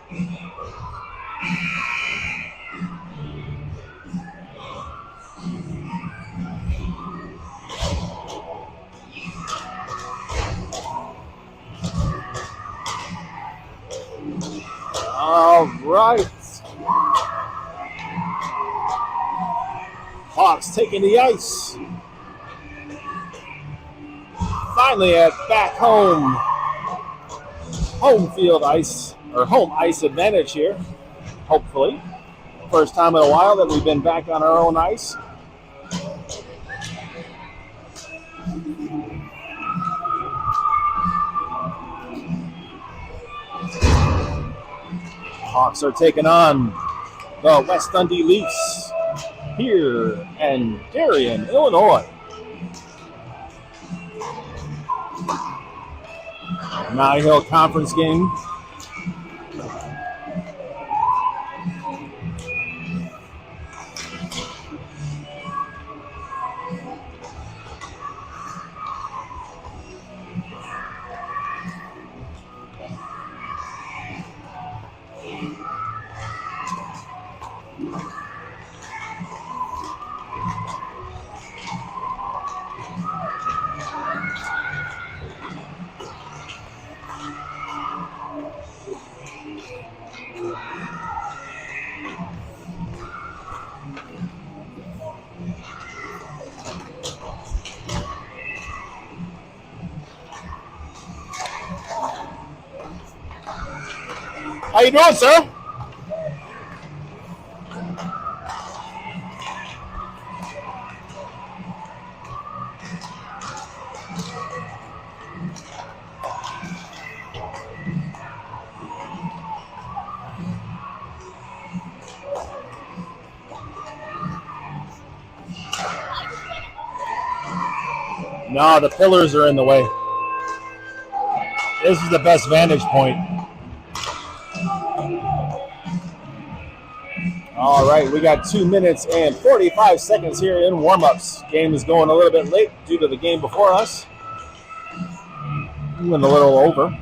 All right. Hawks taking the ice. Finally at back home field ice, or home ice advantage here, hopefully. First time in a while that we've been back on our own ice. Hawks are taking on the West Dundee Leafs here in Darien, Illinois. Notting Hill Conference game. How you doing, sir? No, the pillars are in the way. This is the best vantage point. All right, we got 2 minutes and 45 seconds here in warm-ups. Game is going a little bit late due to the game before us. Went a little over.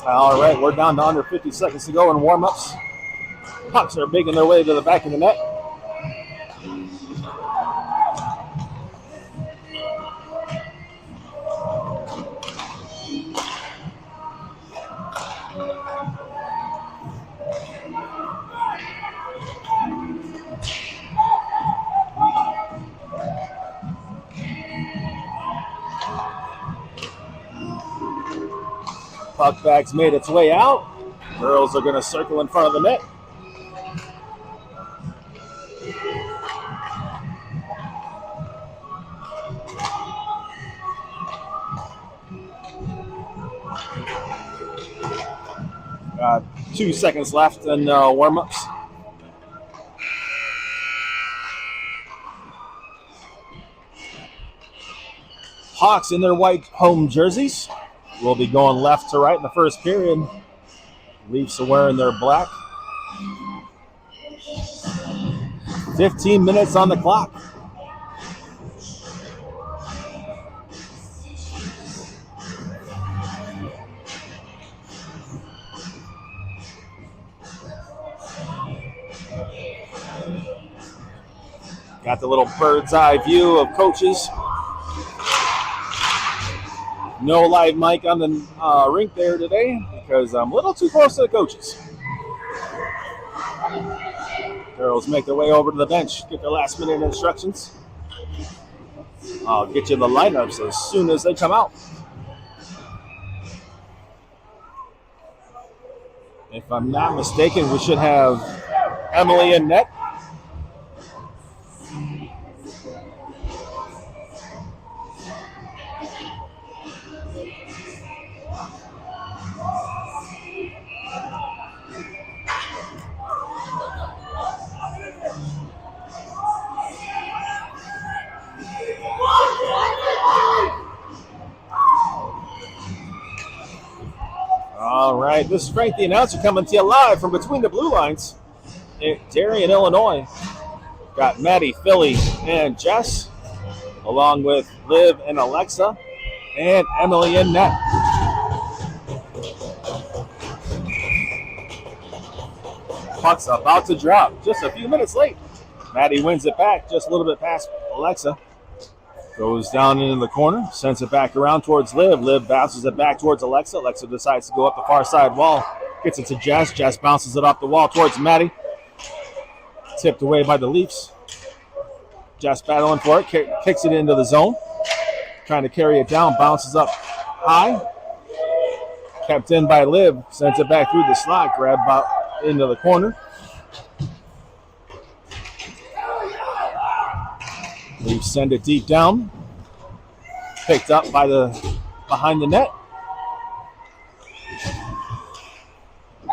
All right, we're down to under 50 seconds to go in warm-ups. Pucks are making their way to the back of the net. Puck bag's made its way out. Girls are going to circle in front of the net. 2 seconds left in warm-ups. Hawks in their white home jerseys will be going left to right in the first period. Leafs are wearing their black. 15 minutes on the clock. Got the little bird's eye view of coaches. No live mic on the rink there today because I'm a little too close to the coaches. Girls make their way over to the bench, get their last minute instructions. I'll get you the lineups as soon as they come out. If I'm not mistaken, we should have Emily in net. All right, this is Frank the announcer coming to you live from between the blue lines in Darien, Illinois. Got Maddie, Philly, and Jess, along with Liv and Alexa, and Emily in net. Puck's about to drop, just a few minutes late. Maddie wins it back, just a little bit past Alexa. Goes down into the corner, sends it back around towards Liv. Liv bounces it back towards Alexa. Alexa decides to go up the far side wall. Gets it to Jess. Jess bounces it off the wall towards Maddie. Tipped away by the Leafs. Jess battling for it. Kicks it into the zone. Trying to carry it down. Bounces up high. Kept in by Liv. Sends it back through the slot. Grabbed out into the corner. Leafs send it deep down. Picked up by behind the net.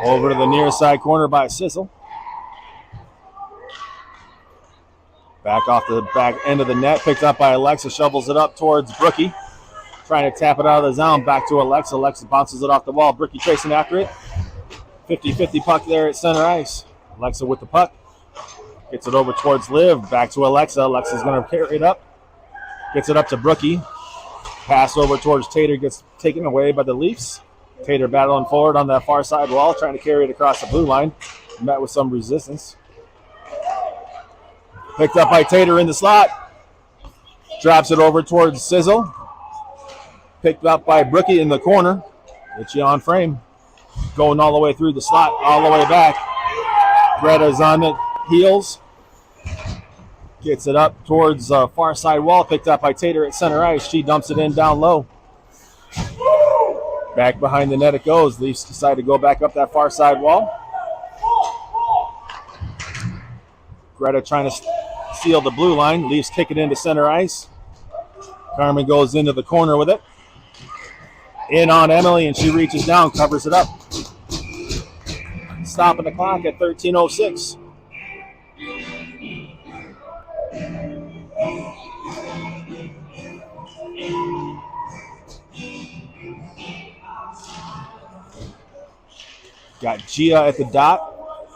Over to the near side corner by Sizzle. Back off the back end of the net. Picked up by Alexa. Shovels it up towards Brookie. Trying to tap it out of the zone. Back to Alexa. Alexa bounces it off the wall. Brookie chasing after it. 50-50 puck there at center ice. Alexa with the puck. Gets it over towards Liv. Back to Alexa. Alexa's going to carry it up. Gets it up to Brookie. Pass over towards Tater. Gets taken away by the Leafs. Tater battling forward on that far side wall. Trying to carry it across the blue line. Met with some resistance. Picked up by Tater in the slot. Drops it over towards Sizzle. Picked up by Brookie in the corner. Itchy on frame. Going all the way through the slot. All the way back. Greta's on it. Heels. Gets it up towards far side wall. Picked up by Tater at center ice. She dumps it in down low. Back behind the net it goes. Leafs decide to go back up that far side wall. Greta trying to seal the blue line. Leafs kick it into center ice. Carmen goes into the corner with it. In on Emily, and she reaches down, covers it up. Stopping the clock at 13:06. Got Gia at the dot,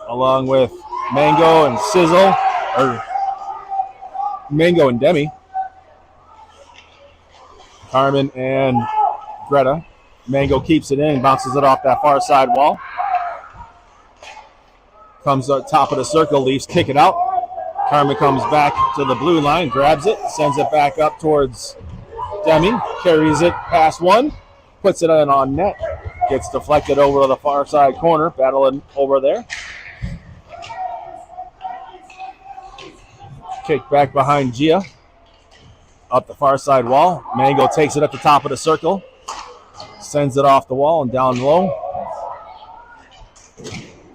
along with Mango and Sizzle, or Mango and Demi. Carmen and Greta. Mango keeps it in, bounces it off that far side wall. Comes up top of the circle, Leafs kick it out. Carmen comes back to the blue line, grabs it, sends it back up towards Demi, carries it past one, puts it in on net. Gets deflected over to the far side corner, battling over there. Kick back behind Gia. Up the far side wall. Mango takes it up the top of the circle. Sends it off the wall and down low.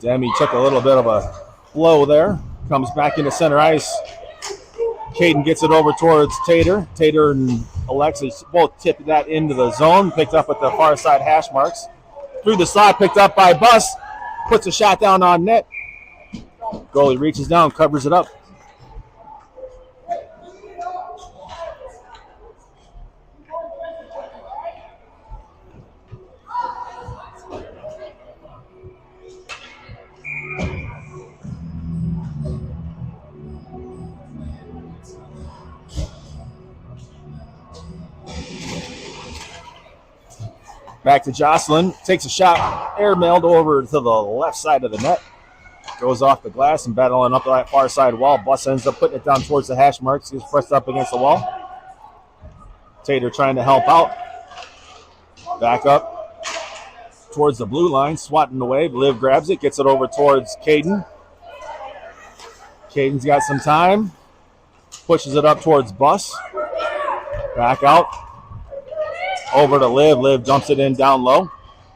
Demi took a little bit of a blow there. Comes back into center ice. Caden gets it over towards Tater. Tater and Alexis both tipped that into the zone. Picked up at the far side hash marks. Through the slot, picked up by Bus. puts a shot down on net. Goalie reaches down, covers it up. Back to Jocelyn. Takes a shot. Airmailed over to the left side of the net. Goes off the glass and battling up that far side wall. Bus ends up putting it down towards the hash marks. He's pressed up against the wall. Tater trying to help out. Back up towards the blue line. Swatting away. Liv grabs it. Gets it over towards Caden. Caden's got some time. Pushes it up towards Bus. Back out. Over to Liv. Liv dumps it in down low.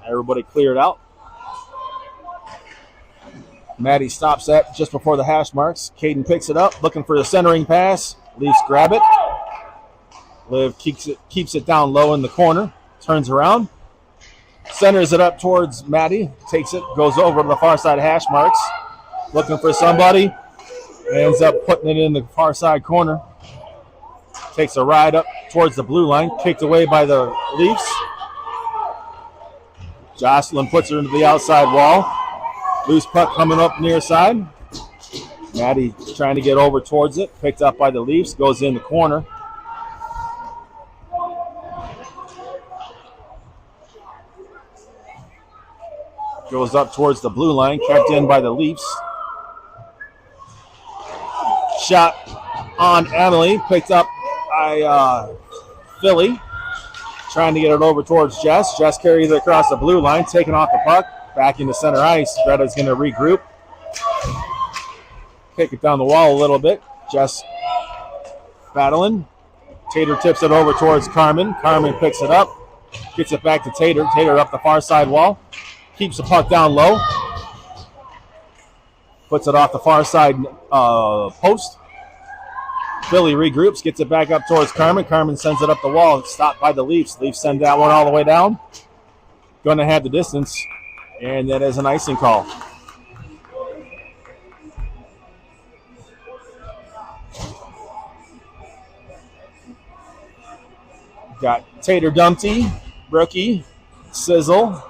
Everybody cleared out. Maddie stops that just before the hash marks. Caden picks it up, looking for the centering pass. Leafs grab it. Liv keeps it down low in the corner. Turns around. Centers it up towards Maddie. Takes it, goes over to the far side hash marks. Looking for somebody. Ends up putting it in the far side corner. Takes a ride up towards the blue line. Kicked away by the Leafs. Jocelyn puts her into the outside wall. Loose puck coming up near side. Maddie trying to get over towards it. Picked up by the Leafs. Goes in the corner. Goes up towards the blue line. Kept in by the Leafs. Shot on Emily. Picked up by Philly. Trying to get it over towards Jess. Jess carries it across the blue line. Taking off the puck. Back into center ice. Greta's going to regroup. Kick it down the wall a little bit. Jess battling. Tater tips it over towards Carmen. Carmen picks it up. Gets it back to Tater. Tater up the far side wall. Keeps the puck down low. Puts it off the far side post. Philly regroups. Gets it back up towards Carmen. Carmen sends it up the wall. Stopped by the Leafs. Leafs send that one all the way down. Going to have the distance. And that is an icing call. Got Tater Dumpty, Brookie, Sizzle,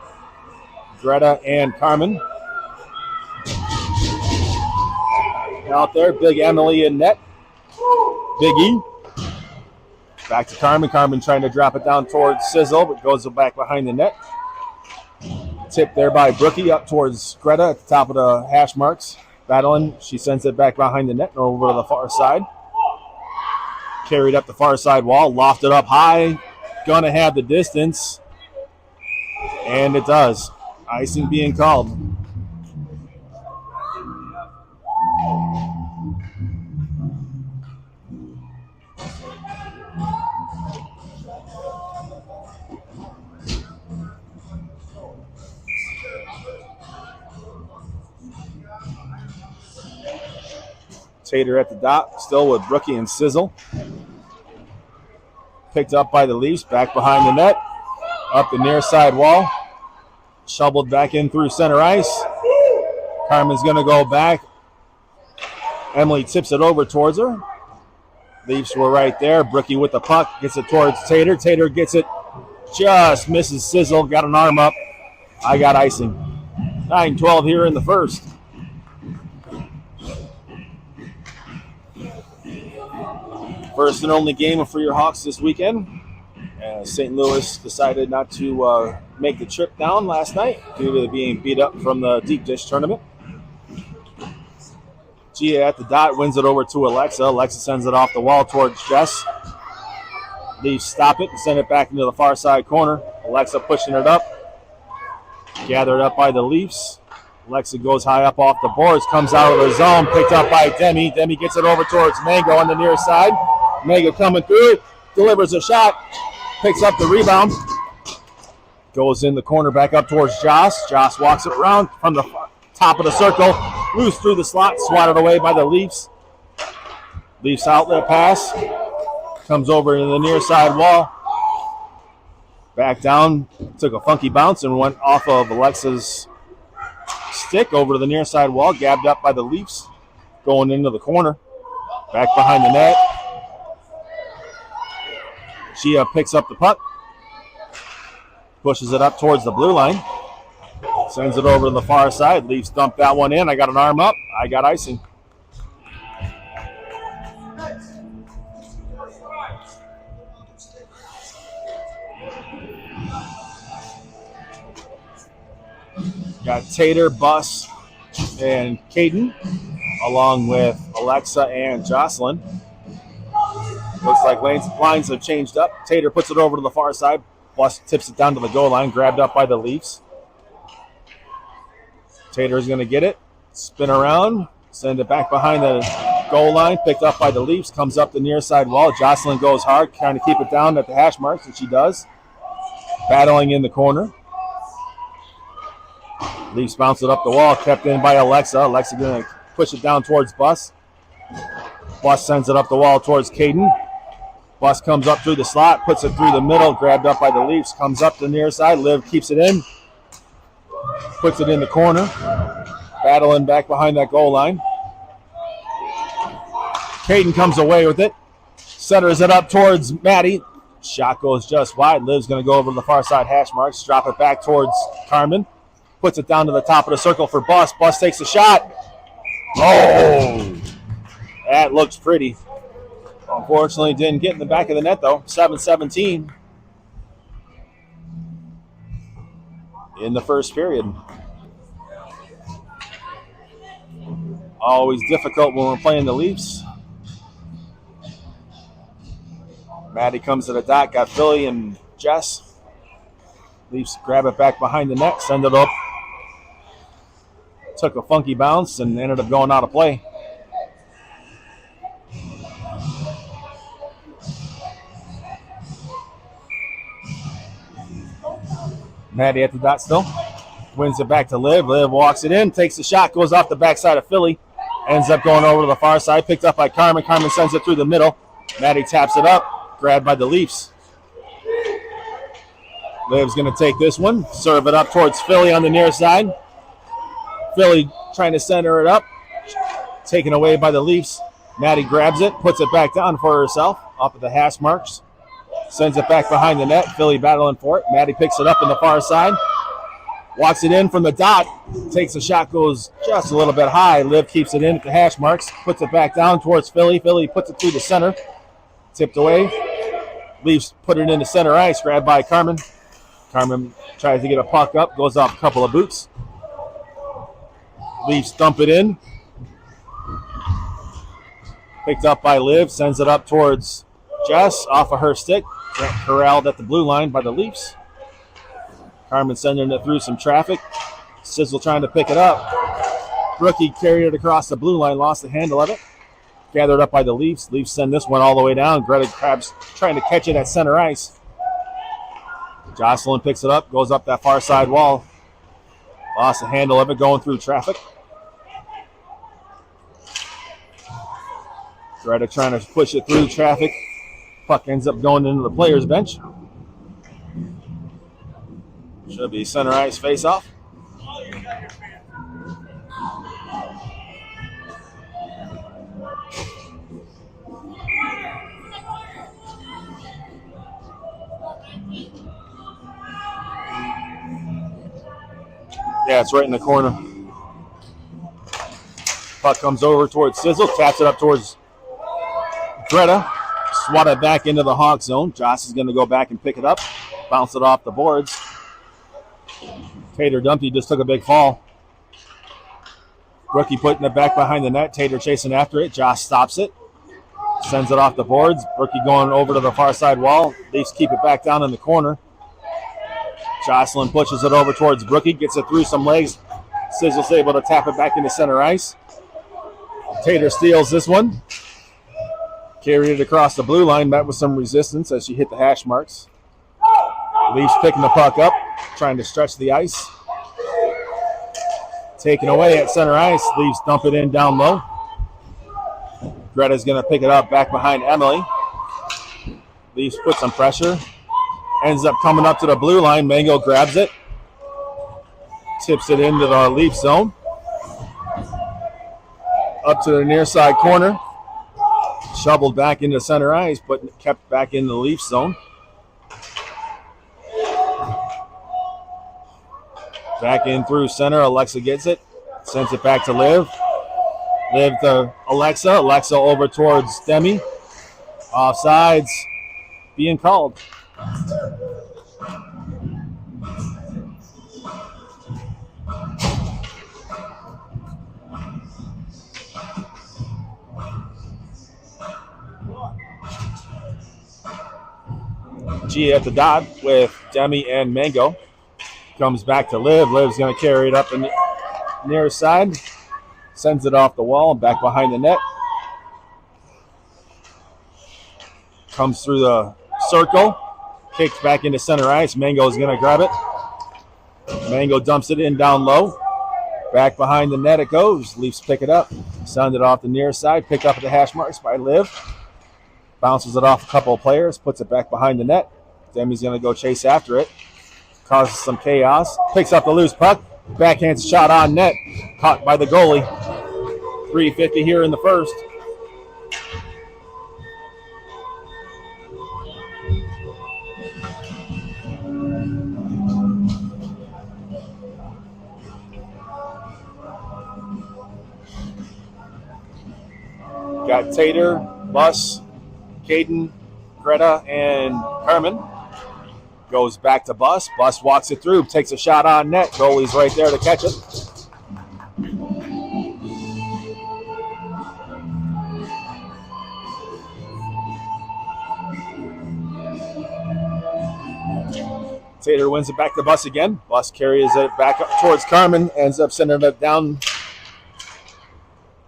Greta, and Carmen. Out there, Big Emily in net. Big E. Back to Carmen. Carmen trying to drop it down towards Sizzle, but goes back behind the net. Tip there by Brookie up towards Greta at the top of the hash marks. Battling. She sends it back behind the net and over to the far side. Carried up the far side wall. Lofted up high. Gonna have the distance. And it does. Icing being called. Tater at the dot, still with Brookie and Sizzle. Picked up by the Leafs, back behind the net. Up the near side wall. Shoveled back in through center ice. Carmen's going to go back. Emily tips it over towards her. Leafs were right there. Brookie with the puck. Gets it towards Tater. Tater gets it. Just misses Sizzle. Got an arm up. I got icing. 9-12 here in the first. First and only game for your Hawks this weekend. St. Louis decided not to make the trip down last night due to being beat up from the deep dish tournament. Gia at the dot wins it over to Alexa. Alexa sends it off the wall towards Jess. Leafs stop it and send it back into the far side corner. Alexa pushing it up. Gathered up by the Leafs. Alexa goes high up off the boards, comes out of the zone, picked up by Demi. Demi gets it over towards Mango on the near side. Mango coming through, delivers a shot, picks up the rebound. Goes in the corner back up towards Joss. Joss walks it around from the top of the circle. Loose through the slot, swatted away by the Leafs. Leafs outlet pass. Comes over to the near side wall. Back down, took a funky bounce and went off of Alexa's stick over to the near side wall, gabbed up by the Leafs, going into the corner. Back behind the net. She picks up the puck, pushes it up towards the blue line, sends it over to the far side. Leafs dump that one in. I got an arm up. I got icing. Got Tater, Bus, and Caden, along with Alexa and Jocelyn. Looks like lines have changed up. Tater puts it over to the far side. Bus tips it down to the goal line, grabbed up by the Leafs. Tater is going to get it, spin around, send it back behind the goal line, picked up by the Leafs, comes up the near side wall. Jocelyn goes hard, trying to keep it down at the hash marks, and she does. Battling in the corner. Leafs bounce it up the wall, kept in by Alexa. Alexa going to push it down towards Bus. Bus sends it up the wall towards Caden. Bus comes up through the slot, puts it through the middle, grabbed up by the Leafs, comes up the near side. Liv keeps it in, puts it in the corner, battling back behind that goal line. Caden comes away with it, centers it up towards Maddie. Shot goes just wide. Liv's going to go over to the far side hash marks, drop it back towards Carmen. Puts it down to the top of the circle for Bus. Bus takes a shot. Oh! That looks pretty. Unfortunately, didn't get in the back of the net, though. 7-17 in the first period. Always difficult when we're playing the Leafs. Maddie comes to the dot. Got Philly and Jess. Leafs grab it back behind the net, send it up. Took a funky bounce and ended up going out of play. Maddie at the dot still. Wins it back to Liv. Liv walks it in, takes the shot, goes off the backside of Philly. Ends up going over to the far side, picked up by Carmen. Carmen sends it through the middle. Maddie taps it up, grabbed by the Leafs. Liv's going to take this one, serve it up towards Philly on the near side. Philly trying to center it up, taken away by the Leafs. Maddie grabs it, puts it back down for herself, up at the hash marks. Sends it back behind the net. Philly battling for it. Maddie picks it up in the far side. Walks it in from the dot. Takes a shot, goes just a little bit high. Liv keeps it in at the hash marks. Puts it back down towards Philly. Philly puts it through the center. Tipped away. Leafs put it into center ice. Grabbed by Carmen. Carmen tries to get a puck up. Goes off a couple of boots. Leafs dump it in. Picked up by Liv. Sends it up towards Jess. Off of her stick. Corralled at the blue line by the Leafs. Carmen sending it through some traffic. Sizzle trying to pick it up. Rookie carried it across the blue line. Lost the handle of it. Gathered up by the Leafs. Leafs send this one all the way down. Greta Krabs trying to catch it at center ice. Jocelyn picks it up. Goes up that far side wall. Lost the handle of it going through traffic. Greta trying to push it through traffic. Puck ends up going into the players' bench. Should be center ice face-off. Yeah, it's right in the corner. Puck comes over towards Sizzle, taps it up towards Greta. Swat it back into the Hawk zone. Josh is going to go back and pick it up. Bounce it off the boards. Tater Dumpty just took a big fall. Rookie putting it back behind the net. Tater chasing after it. Josh stops it. Sends it off the boards. Rookie going over to the far side wall. Leafs keep it back down in the corner. Jocelyn pushes it over towards Brookie. Gets it through some legs. Sizzle's able to tap it back into center ice. Tater steals this one. Carried it across the blue line. Met with some resistance as she hit the hash marks. Leafs picking the puck up. Trying to stretch the ice. Taken away at center ice. Leafs dump it in down low. Greta's going to pick it up back behind Emily. Leafs put some pressure. Ends up coming up to the blue line. Mango grabs it. Tips it into the Leaf zone. Up to the near side corner. Shoveled back into center ice, but kept back in the Leaf zone. Back in through center. Alexa gets it. Sends it back to Liv. Liv to Alexa. Alexa over towards Demi. Offsides being called. G at the dot with Demi and Mango. Comes back to Liv. Liv's going to carry it up the near side. Sends it off the wall and back behind the net. Comes through the circle. Kicks back into center ice. Mango's going to grab it. Mango dumps it in down low. Back behind the net it goes. Leafs pick it up. Send it off the near side. Picked up at the hash marks by Liv. Bounces it off a couple of players. Puts it back behind the net. Demi's going to go chase after it. Causes some chaos. Picks up the loose puck. Backhands shot on net. Caught by the goalie. 3:50 here in the first. Got Tater, Bus, Caden, Greta, and Carmen. Goes back to Bus. Bus walks it through. Takes a shot on net. Goalie's right there to catch it. Tater wins it back to Bus again. Bus carries it back up towards Carmen. Ends up sending it down.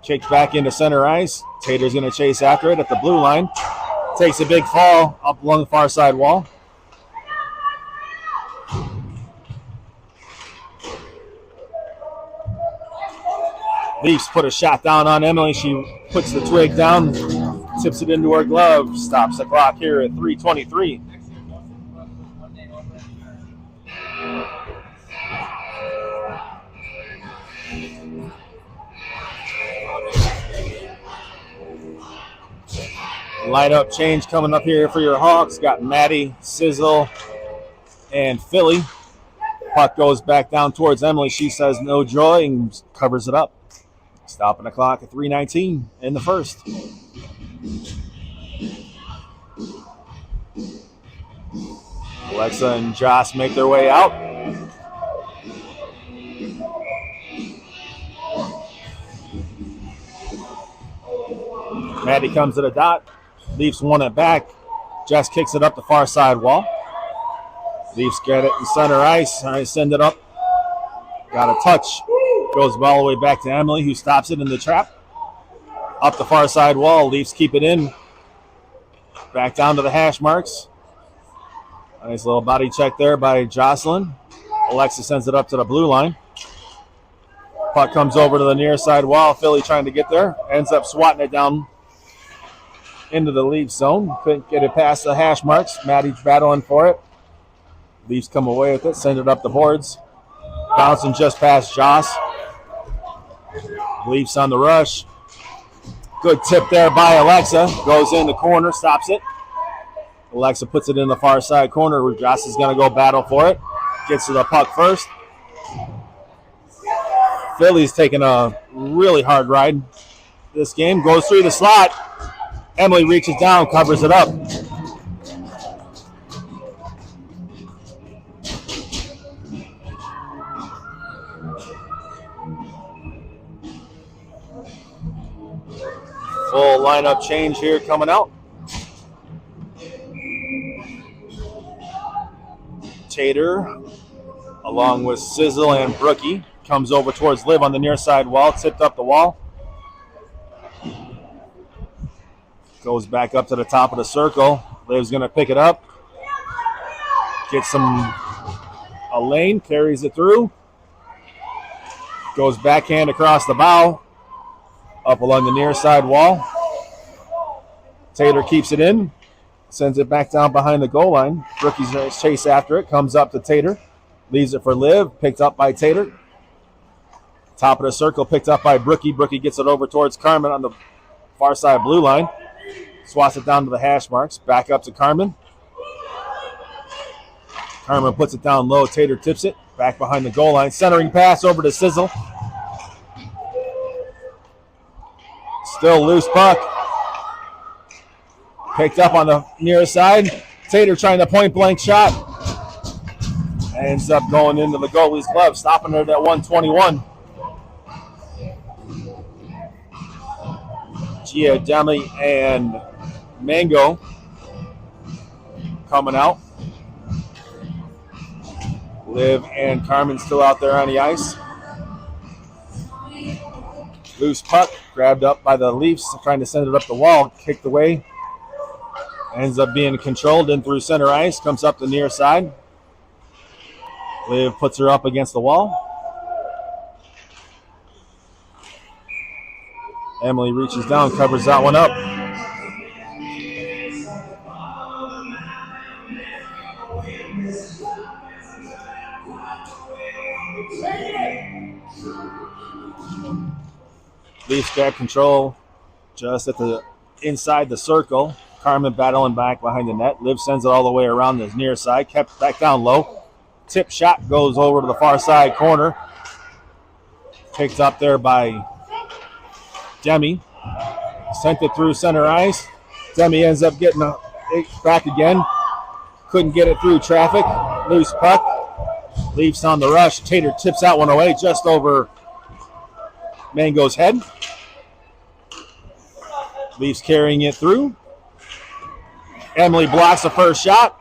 Kicked back into center ice. Tater's going to chase after it at the blue line. Takes a big fall up along the far side wall. Leafs put a shot down on Emily. She puts the twig down, tips it into her glove, stops the clock here at 3:23. Lineup change coming up here for your Hawks. Got Maddie, Sizzle, and Philly. Puck goes back down towards Emily. She says no joy and covers it up. Stopping the clock at 3:19 in the first. Alexa and Joss make their way out. Maddie comes to the dot. Leafs won it back. Jess kicks it up the far side wall. Leafs get it in center ice. I send it up. Got a touch. Goes all the way back to Emily, who stops it in the trap. Up the far side wall. Leafs keep it in. Back down to the hash marks. Nice little body check there by Jocelyn. Alexa sends it up to the blue line. Puck comes over to the near side wall. Philly trying to get there. Ends up swatting it down into the Leafs zone. Couldn't get it past the hash marks. Maddie's battling for it. Leafs come away with it. Send it up the boards. Bouncing just past Joss. Leafs on the rush. Good tip there by Alexa. Goes in the corner, stops it. Alexa puts it in the far side corner where Joss is going to go battle for it. Gets to the puck first. Philly's taking a really hard ride this game. Goes through the slot. Emily reaches down, covers it up. Full lineup change here coming out. Tater, along with Sizzle and Brookie, comes over towards Liv on the near side wall, tipped up the wall. Goes back up to the top of the circle. Liv's going to pick it up. Gets a lane, carries it through. Goes backhand across the bow. Up along the near side wall. Tater keeps it in. Sends it back down behind the goal line. Rookie's going to chase after it. Comes up to Tater. Leaves it for Liv. Picked up by Tater. Top of the circle picked up by Brookie. Brookie gets it over towards Carmen on the far side blue line. Swats it down to the hash marks. Back up to Carmen. Carmen puts it down low. Tater tips it. Back behind the goal line. Centering pass over to Sizzle. Still loose puck. Picked up on the near side. Tater trying to point blank shot. Ends up going into the goalie's glove. Stopping it at 121. Giademi and Mango coming out. Liv and Carmen still out there on the ice. Loose puck grabbed up by the Leafs, trying to send it up the wall, kicked away. Ends up being controlled in through center ice, comes up the near side. Liv puts her up against the wall. Emily reaches down, covers that one up. Leafs grab control just at the inside the circle. Carmen battling back behind the net. Liv sends it all the way around the near side. Kept back down low. Tip shot goes over to the far side corner. Picked up there by Demi. Sent it through center ice. Demi ends up getting it back again. Couldn't get it through traffic. Loose puck. Leafs on the rush. Tater tips that one away just over Mango's head. Leafs carrying it through. Emily blocks the first shot.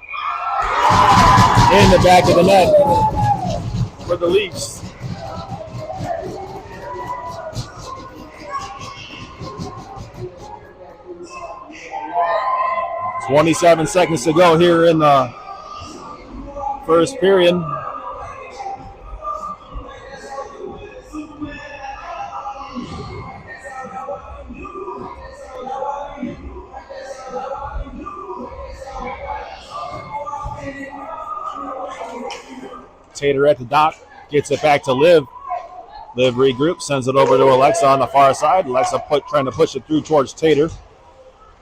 In the back of the net for the Leafs. 27 seconds to go here in the first period. Tater at the dot, gets it back to Liv. Liv regroups, sends it over to Alexa on the far side. Alexa trying to push it through towards Tater.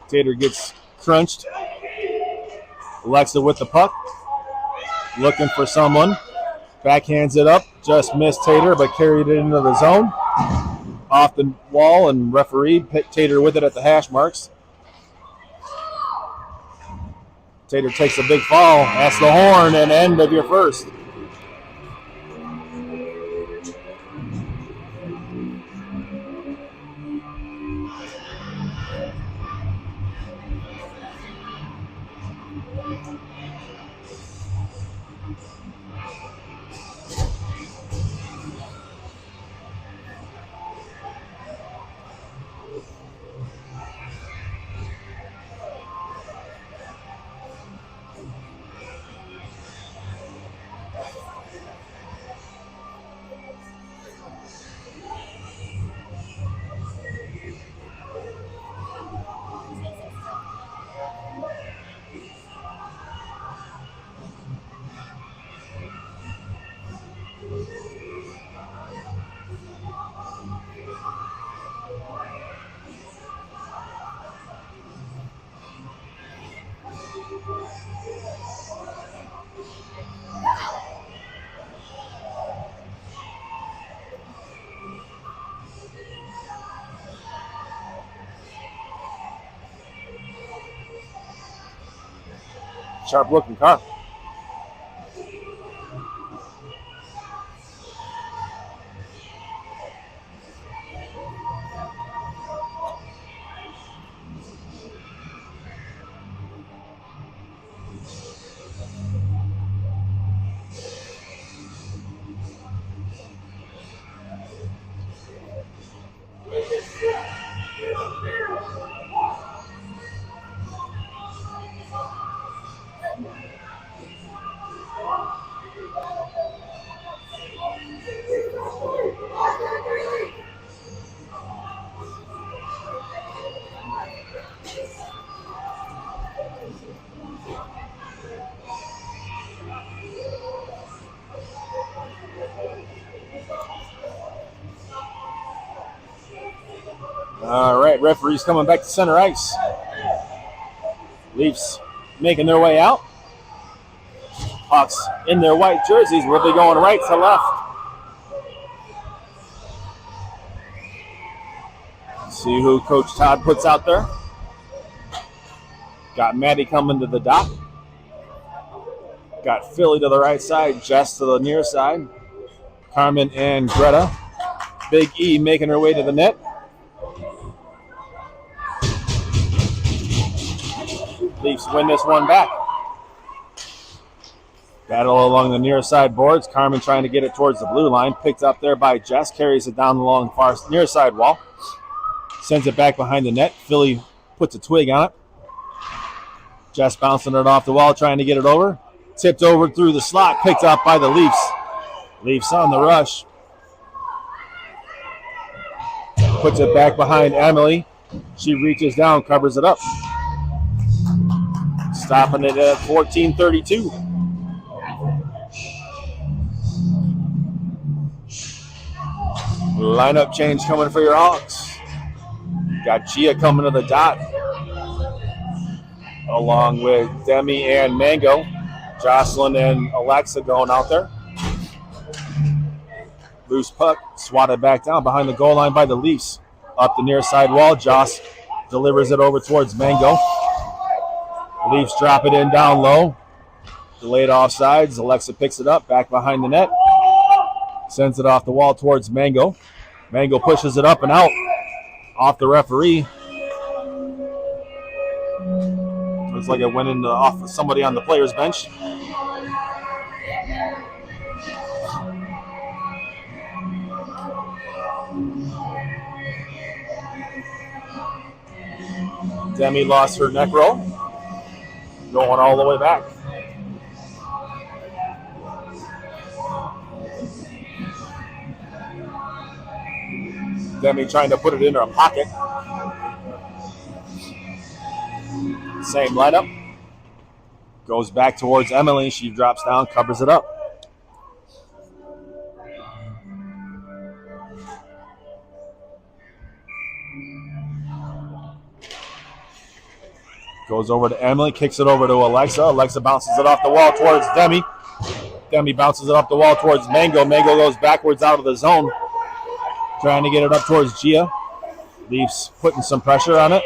Tater gets crunched. Alexa with the puck, looking for someone. Backhands it up, just missed Tater, but carried it into the zone. Off the wall, and referee picked Tater with it at the hash marks. Tater takes a big fall. That's the horn and end of your first. Sharp looking car. All right, referee's coming back to center ice. Leafs making their way out. Hawks in their white jerseys will be going right to left. See who Coach Todd puts out there. Got Maddie coming to the dot. Got Philly to the right side, Jess to the near side. Carmen and Greta. Big E making her way to the net. Leafs win this one back. Battle along the near side boards. Carmen trying to get it towards the blue line. Picked up there by Jess. Carries it down along the far near side wall. Sends it back behind the net. Philly puts a twig on it. Jess bouncing it off the wall, trying to get it over. Tipped over through the slot. Picked up by the Leafs. Leafs on the rush. Puts it back behind Emily. She reaches down, covers it up. Stopping it at 14:32. Lineup change coming for your Hawks. Got Gia coming to the dot. Along with Demi and Mango. Jocelyn and Alexa going out there. Loose puck, swatted back down behind the goal line by the Leafs. Up the near side wall, Joss delivers it over towards Mango. Leafs drop it in down low. Delayed offsides, Alexa picks it up, back behind the net. Sends it off the wall towards Mango. Mango pushes it up and out. Off the referee. Looks like it went into off of somebody on the player's bench. Demi lost her neck roll. Going all the way back. Demi trying to put it in her pocket. Same lineup. Goes back towards Emily. She drops down, covers it up. Goes over to Emily, kicks it over to Alexa. Alexa bounces it off the wall towards Demi. Demi bounces it off the wall towards Mango. Mango goes backwards out of the zone. Trying to get it up towards Gia. Leafs putting some pressure on it.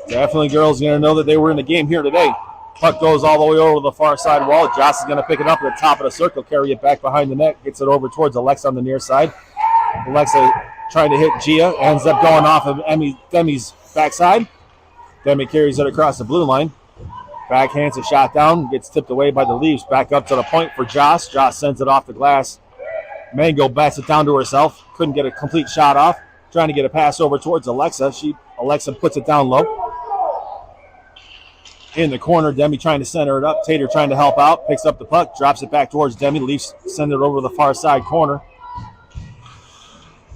Definitely girls going to know that they were in the game here today. Puck goes all the way over to the far side wall. Joss is going to pick it up at the top of the circle, carry it back behind the net, gets it over towards Alexa on the near side. Alexa trying to hit Gia, ends up going off of Demi's backside. Demi carries it across the blue line. Backhands a shot down, gets tipped away by the Leafs. Back up to the point for Joss. Joss sends it off the glass. Mango bats it down to herself. Couldn't get a complete shot off. Trying to get a pass over towards Alexa. Alexa puts it down low. In the corner, Demi trying to center it up. Tater trying to help out. Picks up the puck, drops it back towards Demi. Leafs send it over to the far side corner.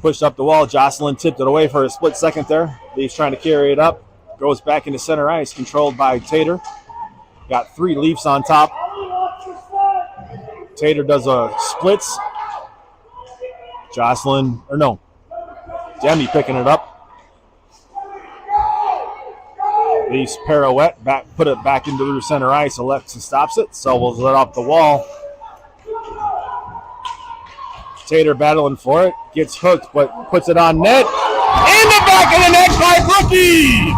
Pushed up the wall. Jocelyn tipped it away for a split second there. Leafs trying to carry it up. Goes back into center ice, controlled by Tater. Got 3 Leafs on top. Tater does a splits. Demi picking it up. Leafs pirouette, put it back into the center ice. Alexa stops it. Sobel's let off the wall. Tater battling for it. Gets hooked, but puts it on net. In the back of the net by Brookie!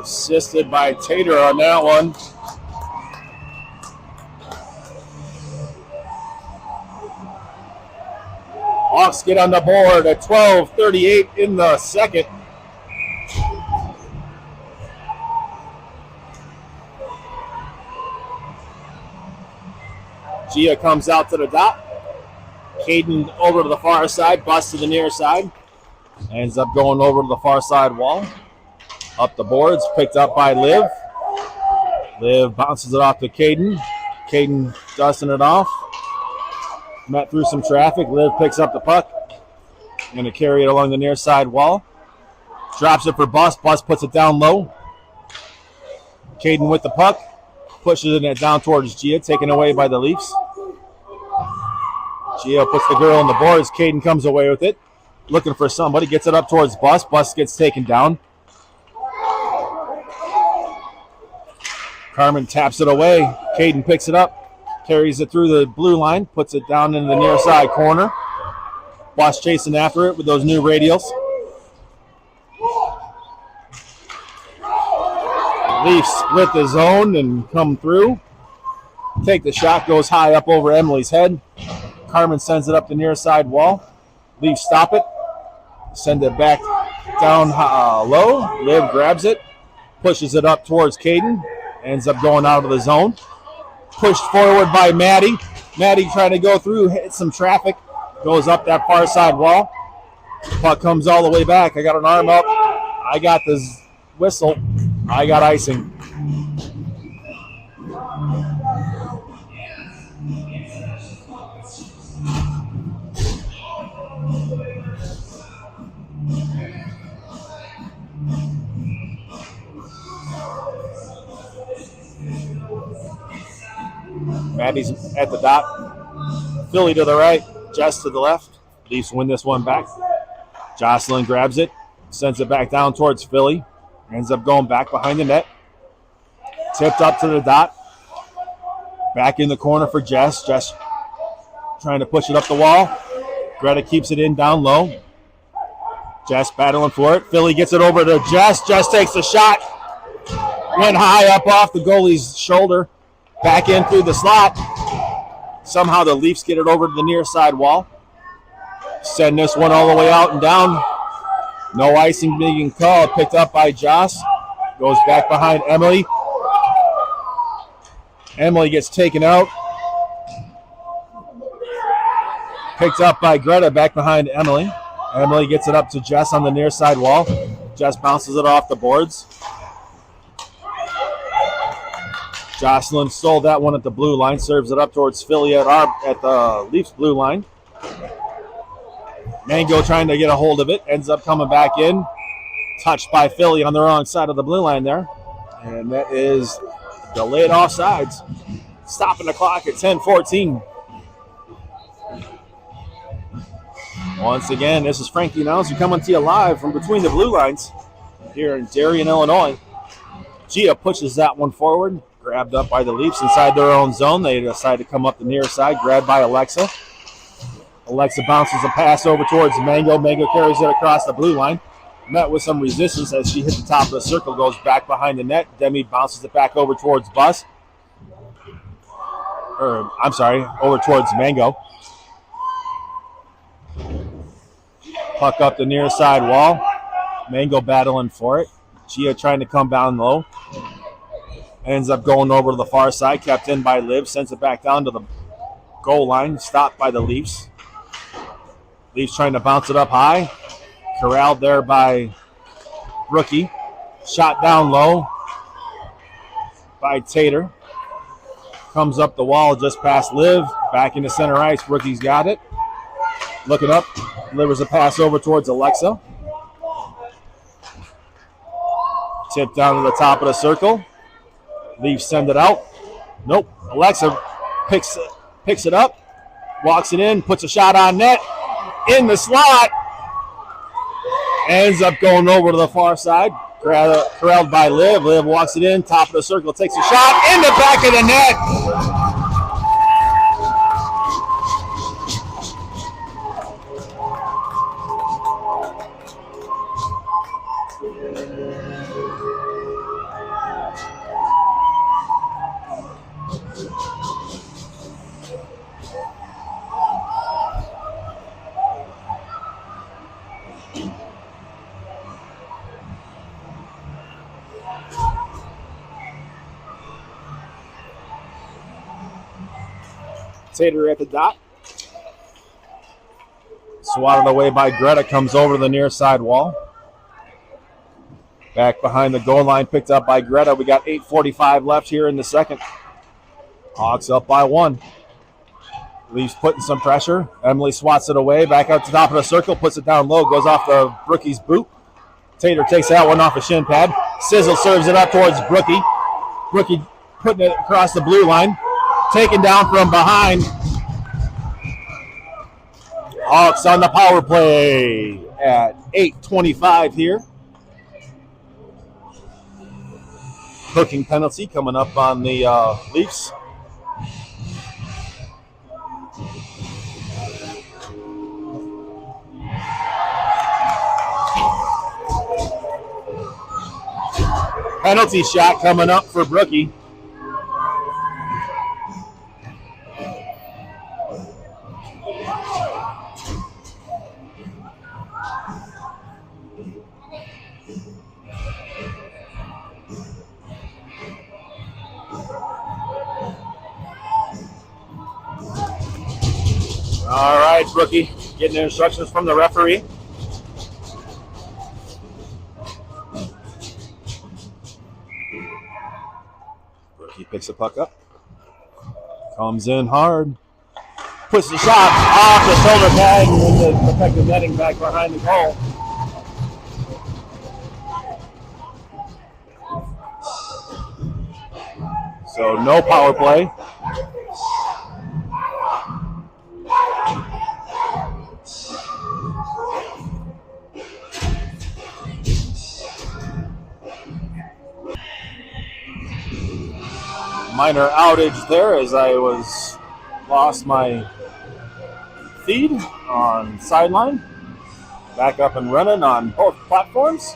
Assisted by Tater on that one. Hawks get on the board at 12:38 in the second. Gia comes out to the dot. Caden over to the far side, busts to the near side. Ends up going over to the far side wall. Up the boards, picked up by Liv. Liv bounces it off to Caden. Caden dusting it off. Met through some traffic. Liv picks up the puck. Going to carry it along the near side wall. Drops it for Bus. Bus puts it down low. Caden with the puck. Pushes it down towards Gia, taken away by the Leafs. Gia puts the girl on the boards. Caden comes away with it. Looking for somebody. Gets it up towards Bus. Bus gets taken down. Carmen taps it away. Caden picks it up. Carries it through the blue line. Puts it down in the near side corner. Bus chasing after it with those new radials. Leafs split the zone and come through. Take the shot, goes high up over Emily's head. Carmen sends it up the near side wall. Leafs stop it. Send it back down low. Liv grabs it. Pushes it up towards Caden. Ends up going out of the zone. Pushed forward by Maddie. Maddie trying to go through, hit some traffic. Goes up that far side wall. Puck comes all the way back. I got an arm up. I got this whistle. I got icing. Maddie's at the dot. Philly to the right. Jess to the left. Leafs win this one back. Jocelyn grabs it. Sends it back down towards Philly. Ends up going back behind the net. Tipped up to the dot. Back in the corner for Jess. Jess trying to push it up the wall. Greta keeps it in down low. Jess battling for it. Philly gets it over to Jess. Jess takes the shot. Went high up off the goalie's shoulder. Back in through the slot. Somehow the Leafs get it over to the near side wall. Send this one all the way out and down. No icing being called. Picked up by Joss. Goes back behind Emily. Emily gets taken out. Picked up by Greta back behind Emily. Emily gets it up to Jess on the near side wall. Jess bounces it off the boards. Jocelyn stole that one at the blue line. Serves it up towards Philly at the Leafs blue line. Mango trying to get a hold of it. Ends up coming back in. Touched by Philly on the wrong side of the blue line there. And that is delayed offsides. Stopping the clock at 10:14. Once again, this is Frankie Announcer coming to you live from between the blue lines here in Darien, Illinois. Gia pushes that one forward. Grabbed up by the Leafs inside their own zone. They decide to come up the near side. Grabbed by Alexa. Alexa bounces a pass over towards Mango. Mango carries it across the blue line. Met with some resistance as she hit the top of the circle. Goes back behind the net. Demi bounces it back over towards Bus. Over towards Mango. Puck up the near side wall. Mango battling for it. Gia trying to come down low. Ends up going over to the far side. Kept in by Liv. Sends it back down to the goal line. Stopped by the Leafs. Leafs trying to bounce it up high. Corralled there by Rookie. Shot down low by Tater. Comes up the wall just past Liv. Back into center ice. Rookie's got it. Looking up. Delivers a pass over towards Alexa. Tip down to the top of the circle. Leafs send it out. Nope. Alexa picks it up. Walks it in. Puts a shot on net. In the slot. Ends up going over to the far side. Corralled by Liv. Liv walks it in. Top of the circle. Takes a shot. In the back of the net. Tater at the dot. Swatted away by Greta. Comes over to the near side wall. Back behind the goal line. Picked up by Greta. We got 8:45 left here in the second. Hawks up by 1. Leafs putting some pressure. Emily swats it away. Back out to the top of the circle. Puts it down low. Goes off the Brookie's boot. Tater takes that one off a shin pad. Sizzle serves it up towards Brookie. Rookie putting it across the blue line. Taken down from behind. Hawks on the power play at 8:25 here. Hooking penalty coming up on the Leafs. Penalty shot coming up for Brookie. All right, Brookie, getting the instructions from the referee. Brookie picks the puck up. Comes in hard. Puts the shot off the shoulder pad with the protective netting back behind the goal. So no power play. Minor outage there as I lost my feed on sideline. Back up and running on both platforms.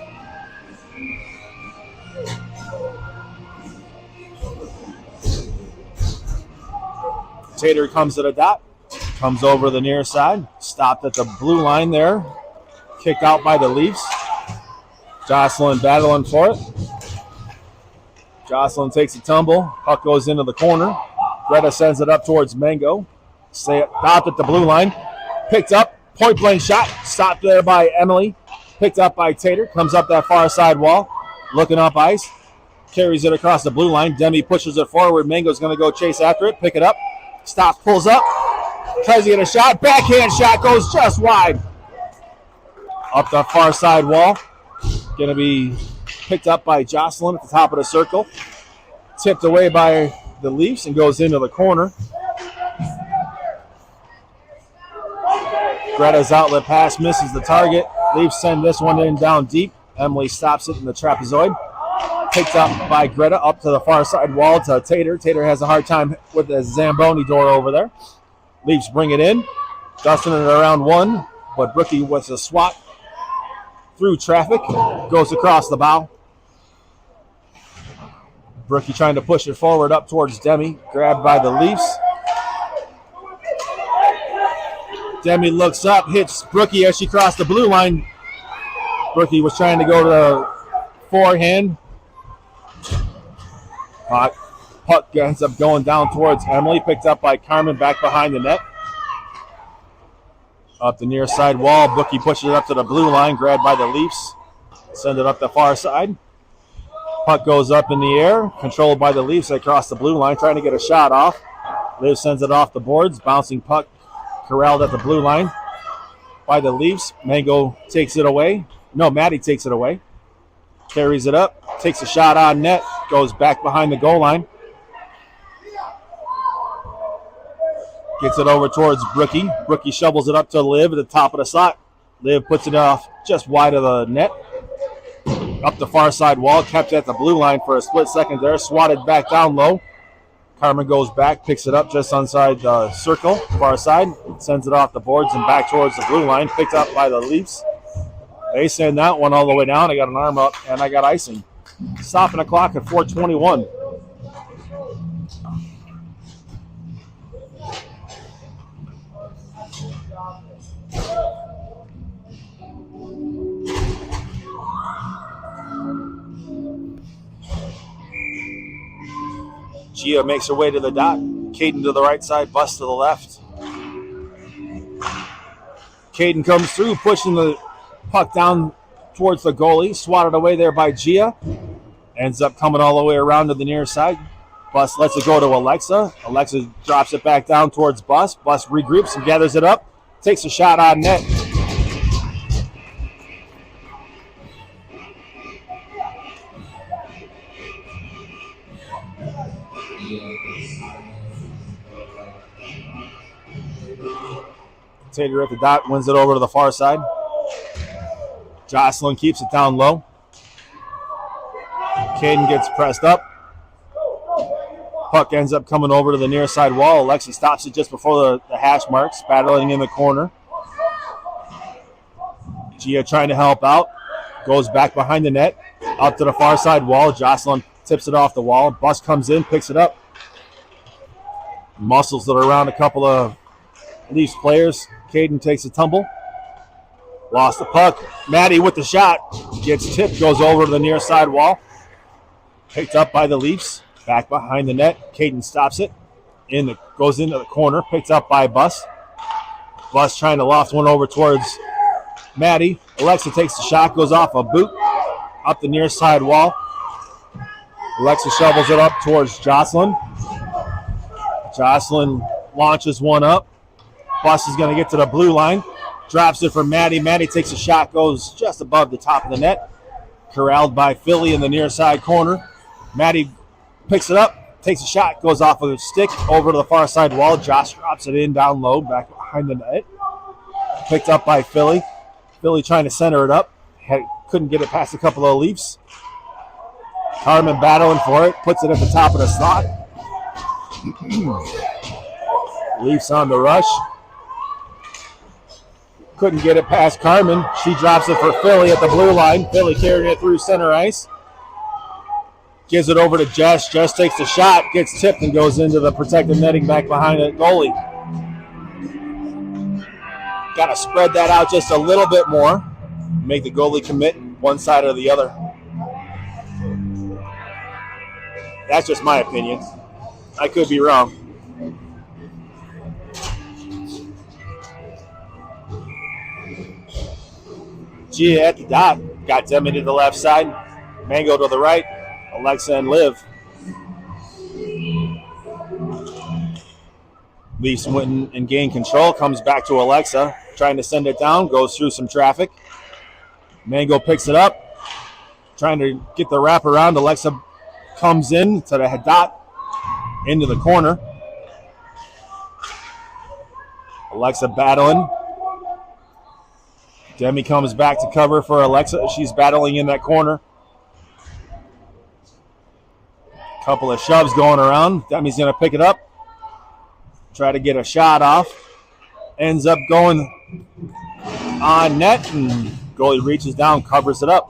Tater comes to the dot, comes over the near side, stopped at the blue line there, kicked out by the Leafs. Jocelyn battling for it. Jocelyn takes a tumble. Puck goes into the corner. Greta sends it up towards Mango. Stopped at the blue line. Picked up. Point blank shot. Stopped there by Emily. Picked up by Tater. Comes up that far side wall. Looking up ice. Carries it across the blue line. Demi pushes it forward. Mango's going to go chase after it. Pick it up. Stops. Pulls up. Tries to get a shot. Backhand shot goes just wide. Up the far side wall. Going to be picked up by Jocelyn at the top of the circle. Tipped away by the Leafs and goes into the corner. Greta's outlet pass misses the target. Leafs send this one in down deep. Emily stops it in the trapezoid. Picked up by Greta up to the far side wall to Tater. Tater has a hard time with the Zamboni door over there. Leafs bring it in. Dusting it around one, but Brookie with a swat through traffic goes across the bow. Brookie trying to push it forward up towards Demi. Grabbed by the Leafs. Demi looks up, hits Brookie as she crossed the blue line. Brookie was trying to go to the forehand. Puck ends up going down towards Emily. Picked up by Carmen back behind the net. Up the near side wall. Brookie pushes it up to the blue line. Grabbed by the Leafs. Send it up the far side. Puck goes up in the air. Controlled by the Leafs across the blue line. Trying to get a shot off. Liv sends it off the boards. Bouncing puck corralled at the blue line by the Leafs. Mango takes it away. No, Maddie takes it away. Carries it up. Takes a shot on net. Goes back behind the goal line. Gets it over towards Brookie. Brookie shovels it up to Liv at the top of the slot. Liv puts it off just wide of the net. Up the far side wall. Kept at the blue line for a split second there. Swatted back down low. Carmen goes back. Picks it up just inside the circle. Far side. Sends it off the boards and back towards the blue line. Picked up by the Leafs. They send that one all the way down. I got an arm up and I got icing. Stopping the clock at 4:21. Gia makes her way to the dot. Caden to the right side, Bus to the left. Caden comes through, pushing the puck down towards the goalie. Swatted away there by Gia. Ends up coming all the way around to the near side. Bus lets it go to Alexa. Alexa drops it back down towards Bus. Bus regroups and gathers it up. Takes a shot on net. Tater at the dot, wins it over to the far side. Jocelyn keeps it down low. Caden gets pressed up. Puck ends up coming over to the near side wall. Alexa stops it just before the hash marks, battling in the corner. Gia trying to help out. Goes back behind the net, up to the far side wall. Jocelyn tips it off the wall. Bus comes in, picks it up. Muscles it around a couple of Leafs players. Caden takes a tumble. Lost the puck. Maddie with the shot. Gets tipped, goes over to the near side wall. Picked up by the Leafs. Back behind the net. Caden stops it. Goes into the corner. Picked up by Bus. Bus trying to loft one over towards Maddie. Alexa takes the shot. Goes off a boot. Up the near side wall. Alexa shovels it up towards Jocelyn. Jocelyn launches one up. Bus is going to get to the blue line. Drops it for Maddie. Maddie takes a shot. Goes just above the top of the net. Corralled by Philly in the near side corner. Maddie picks it up, takes a shot, goes off of a stick over to the far side wall. Josh drops it in down low, back behind the net. Picked up by Philly. Philly trying to center it up. Couldn't get it past a couple of Leafs. Carmen battling for it, puts it at the top of the slot. Leafs on the rush. Couldn't get it past Carmen. She drops it for Philly at the blue line. Philly carrying it through center ice. Gives it over to Jess. Jess takes the shot, gets tipped, and goes into the protected netting back behind the goalie. Got to spread that out just a little bit more. Make the goalie commit one side or the other. That's just my opinion. I could be wrong. Gia at the dot. Got Demi to the left side. Mango to the right. Alexa and Liv. Leafs went and gained control. Comes back to Alexa. Trying to send it down. Goes through some traffic. Mango picks it up. Trying to get the wrap around. Alexa comes in to the dot. Into the corner. Alexa battling. Demi comes back to cover for Alexa. She's battling in that corner. Couple of shoves going around. Demi's going to pick it up. Try to get a shot off. Ends up going on net, and goalie reaches down, covers it up.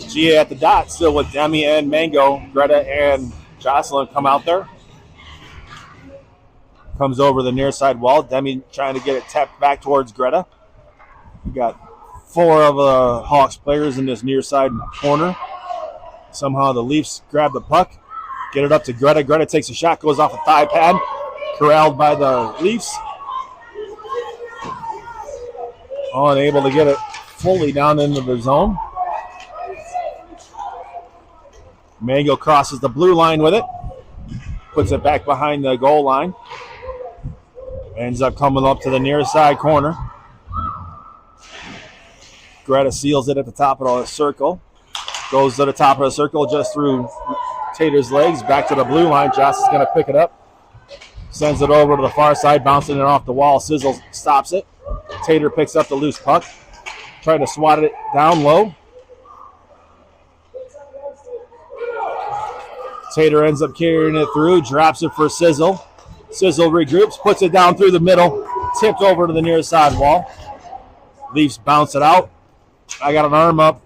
Gia at the dot, still with Demi and Mango. Greta and Jocelyn come out there. Comes over the near side wall. Demi trying to get it tapped back towards Greta. We got 4 of the Hawks players in this near side corner. Somehow the Leafs grab the puck. Get it up to Greta. Greta takes a shot, goes off a thigh pad. Corralled by the Leafs. Unable to get it fully down into the zone. Mango crosses the blue line with it. Puts it back behind the goal line. Ends up coming up to the near side corner. Greta seals it at the top of the circle. Goes to the top of the circle just through Tater's legs. Back to the blue line. Joss is going to pick it up. Sends it over to the far side, bouncing it off the wall. Sizzle stops it. Tater picks up the loose puck. Trying to swat it down low. Tater ends up carrying it through, drops it for Sizzle. Sizzle regroups, puts it down through the middle, tipped over to the near side wall. Leafs bounce it out. I got an arm up.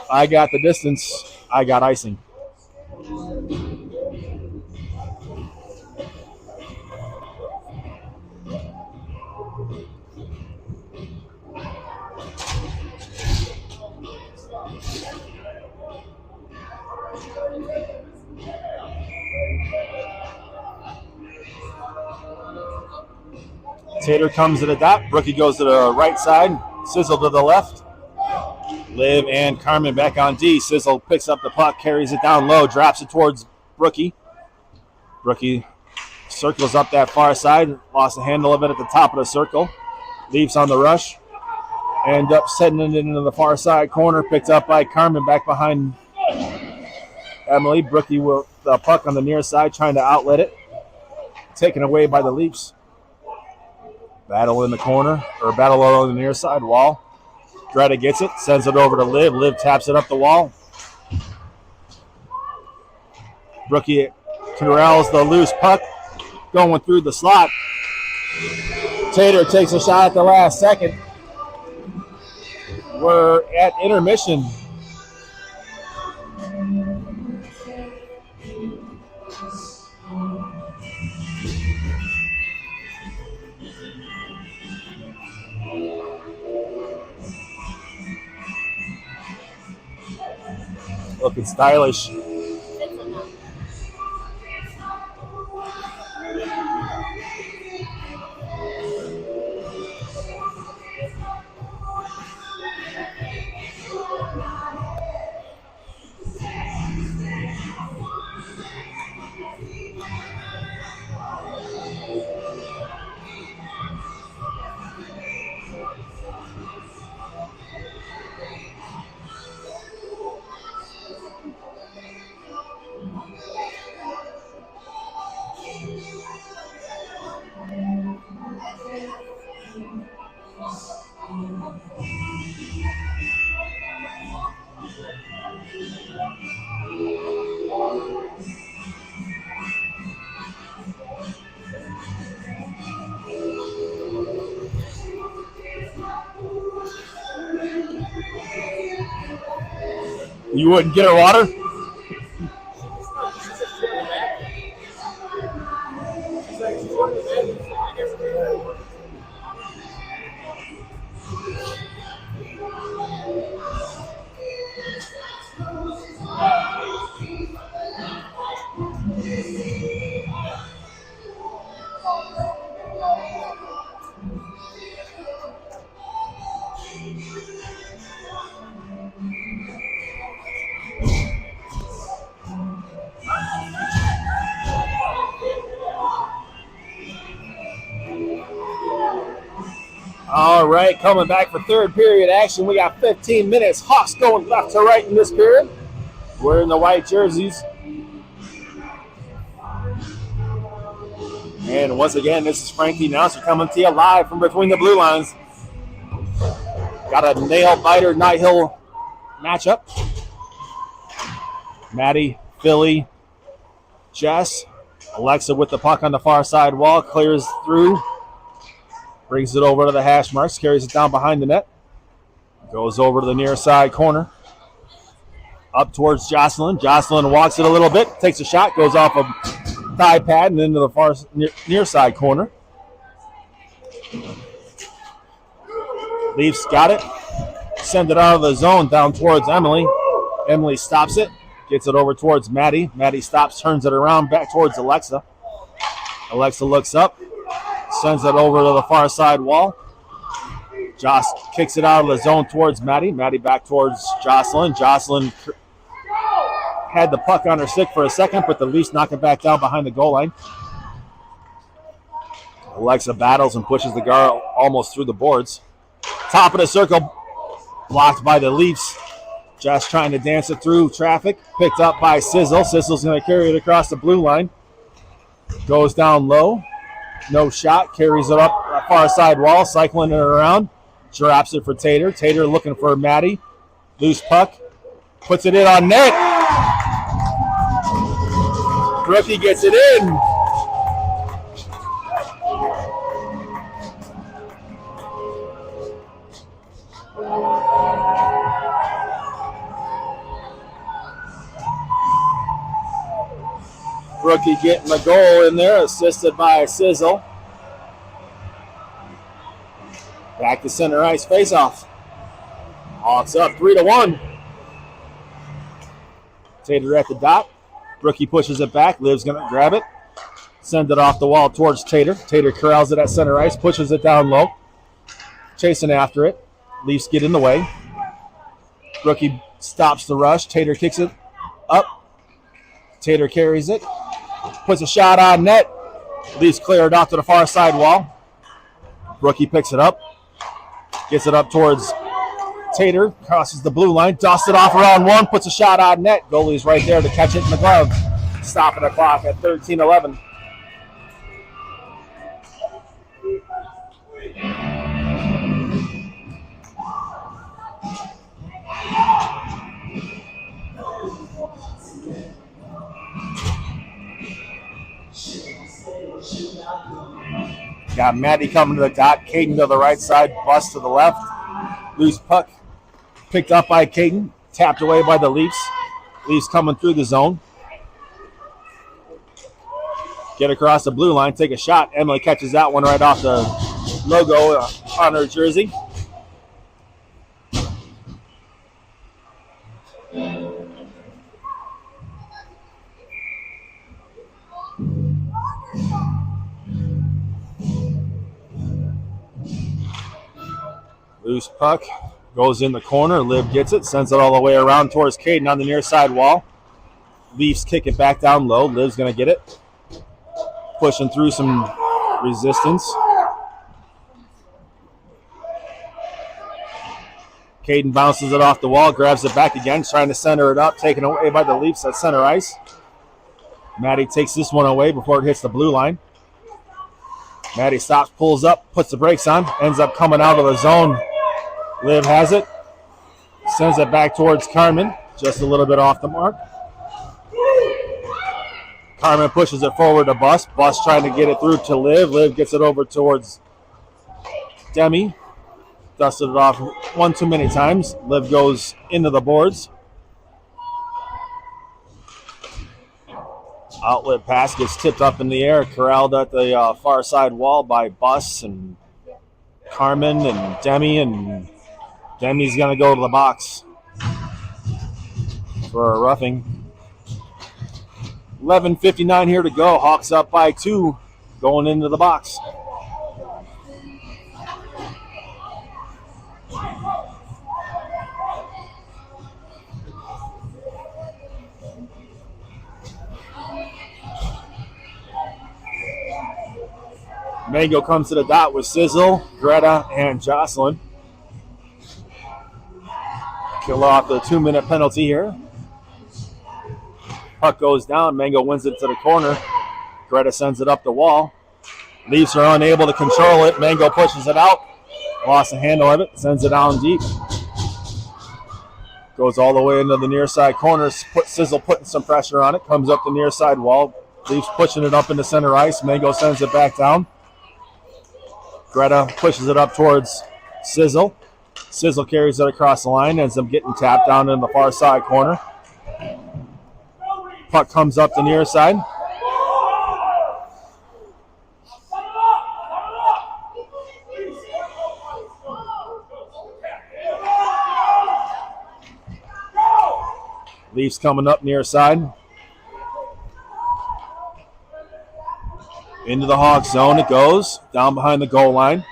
I got the distance. I got icing. Tater comes to the dot. Brookie goes to the right side. Sizzle to the left. Liv and Carmen back on D. Sizzle picks up the puck, carries it down low, drops it towards Brookie. Brookie Circles up that far side. Lost the handle of it at the top of the circle. Leafs on the rush. End up sending it into the far side corner. Picked up by Carmen back behind Emily. Brookie with the puck on the near side trying to outlet it. Taken away by the Leafs. Battle in the corner. Or battle on the near side wall. Greta gets it. Sends it over to Liv. Liv taps it up the wall. Brookie corrals the loose puck. Going through the slot. Tater takes a shot at the last second. We're at intermission. Looking stylish. You wouldn't get her water? All right, coming back for third period action. We got 15 minutes. Hawks going left to right in this period. We're in the white jerseys. And once again, this is Frankie Announcer coming to you live from between the blue lines. Got a nail-biter Night Hill matchup. Maddie, Philly, Jess. Alexa with the puck on the far side wall. Clears through. Brings it over to the hash marks. Carries it down behind the net. Goes over to the near side corner. Up towards Jocelyn. Jocelyn walks it a little bit. Takes a shot. Goes off a thigh pad and into the far near side corner. Leafs got it. Send it out of the zone down towards Emily. Emily stops it. Gets it over towards Maddie. Maddie stops, turns it around back towards Alexa. Alexa looks up. Sends it over to the far side wall. Joss kicks it out of the zone towards Maddie. Maddie back towards Jocelyn. Jocelyn had the puck on her stick for a second, but the Leafs knock it back down behind the goal line. Alexa battles and pushes the guard almost through the boards. Top of the circle, blocked by the Leafs. Josh trying to dance it through traffic. Picked up by Sizzle. Sizzle's going to carry it across the blue line. Goes down low. No shot. Carries it up the far side wall. Cycling it around. Drops it for Tater. Tater looking for Maddie. Loose puck. Puts it in on net. Brookie gets it in. Brookie getting the goal in there, assisted by Sizzle. Back to center ice faceoff. Hawks up 3-1. Tater at the dot. Brookie pushes it back. Liv's going to grab it. Send it off the wall towards Tater. Tater corrals it at center ice, pushes it down low. Chasing after it. Leafs get in the way. Brookie stops the rush. Tater kicks it up. Tater carries it. Puts a shot on net. Leafs clear it off to the far side wall. Rookie picks it up. Gets it up towards Tater. Crosses the blue line. Dusts it off around one. Puts a shot on net. Goalie's right there to catch it in the glove. Stopping the clock at 13:11. Got Maddie coming to the dot. Caden to the right side. Bust to the left. Loose puck. Picked up by Caden. Tapped away by the Leafs. Leafs coming through the zone. Get across the blue line. Take a shot. Emily catches that one right off the logo on her jersey. Loose puck goes in the corner. Liv gets it, sends it all the way around towards Caden on the near side wall. Leafs kick it back down low. Liv's going to get it. Pushing through some resistance. Caden bounces it off the wall, grabs it back again, trying to center it up, taken away by the Leafs at center ice. Maddie takes this one away before it hits the blue line. Maddie stops, pulls up, puts the brakes on, ends up coming out of the zone. Liv has it, sends it back towards Carmen, just a little bit off the mark. Carmen pushes it forward to Bus. Bus trying to get it through to Liv. Liv gets it over towards Demi. Dusted it off one too many times. Liv goes into the boards. Outlet pass gets tipped up in the air, corralled at the far side wall by Bus and Carmen and Demi, and Demi's going to go to the box for a roughing. 11:59 here to go. Hawks up by 2, going into the box. Mango comes to the dot with Sizzle, Greta, and Jocelyn. Kill off the 2-minute penalty here. Puck goes down. Mango wins it to the corner. Greta sends it up the wall. Leafs are unable to control it. Mango pushes it out. Lost the handle of it. Sends it down deep. Goes all the way into the near side corner. Sizzle putting some pressure on it. Comes up the near side wall. Leafs pushing it up into center ice. Mango sends it back down. Greta pushes it up towards Sizzle. Sizzle carries it across the line. Ends up getting tapped down in the far side corner. Puck comes up the near side. Leafs coming up near side. Into the Hawk zone it goes. Down behind the goal line.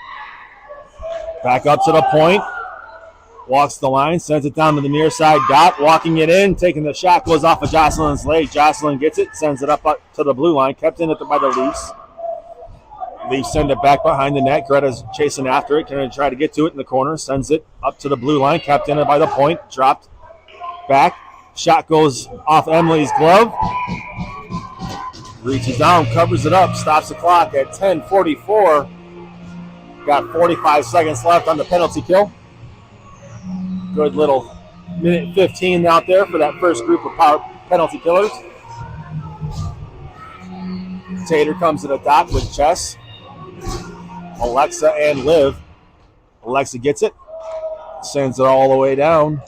Back up to the point. Walks the line. Sends it down to the near side dot. Walking it in. Taking the shot. Goes off of Jocelyn's leg. Jocelyn gets it. Sends it up to the blue line. Kept in it by the Leafs. Leafs send it back behind the net. Greta's chasing after it. Going to try to get to it in the corner. Sends it up to the blue line. Kept in it by the point. Dropped back. Shot goes off Emily's glove. Reaches down, covers it up, stops the clock at 10:44. Got 45 seconds left on the penalty kill. Good little minute 15 out there for that first group of power penalty killers. Tater comes to the dot with Jess, Alexa, and Liv. Alexa gets it, sends it all the way down.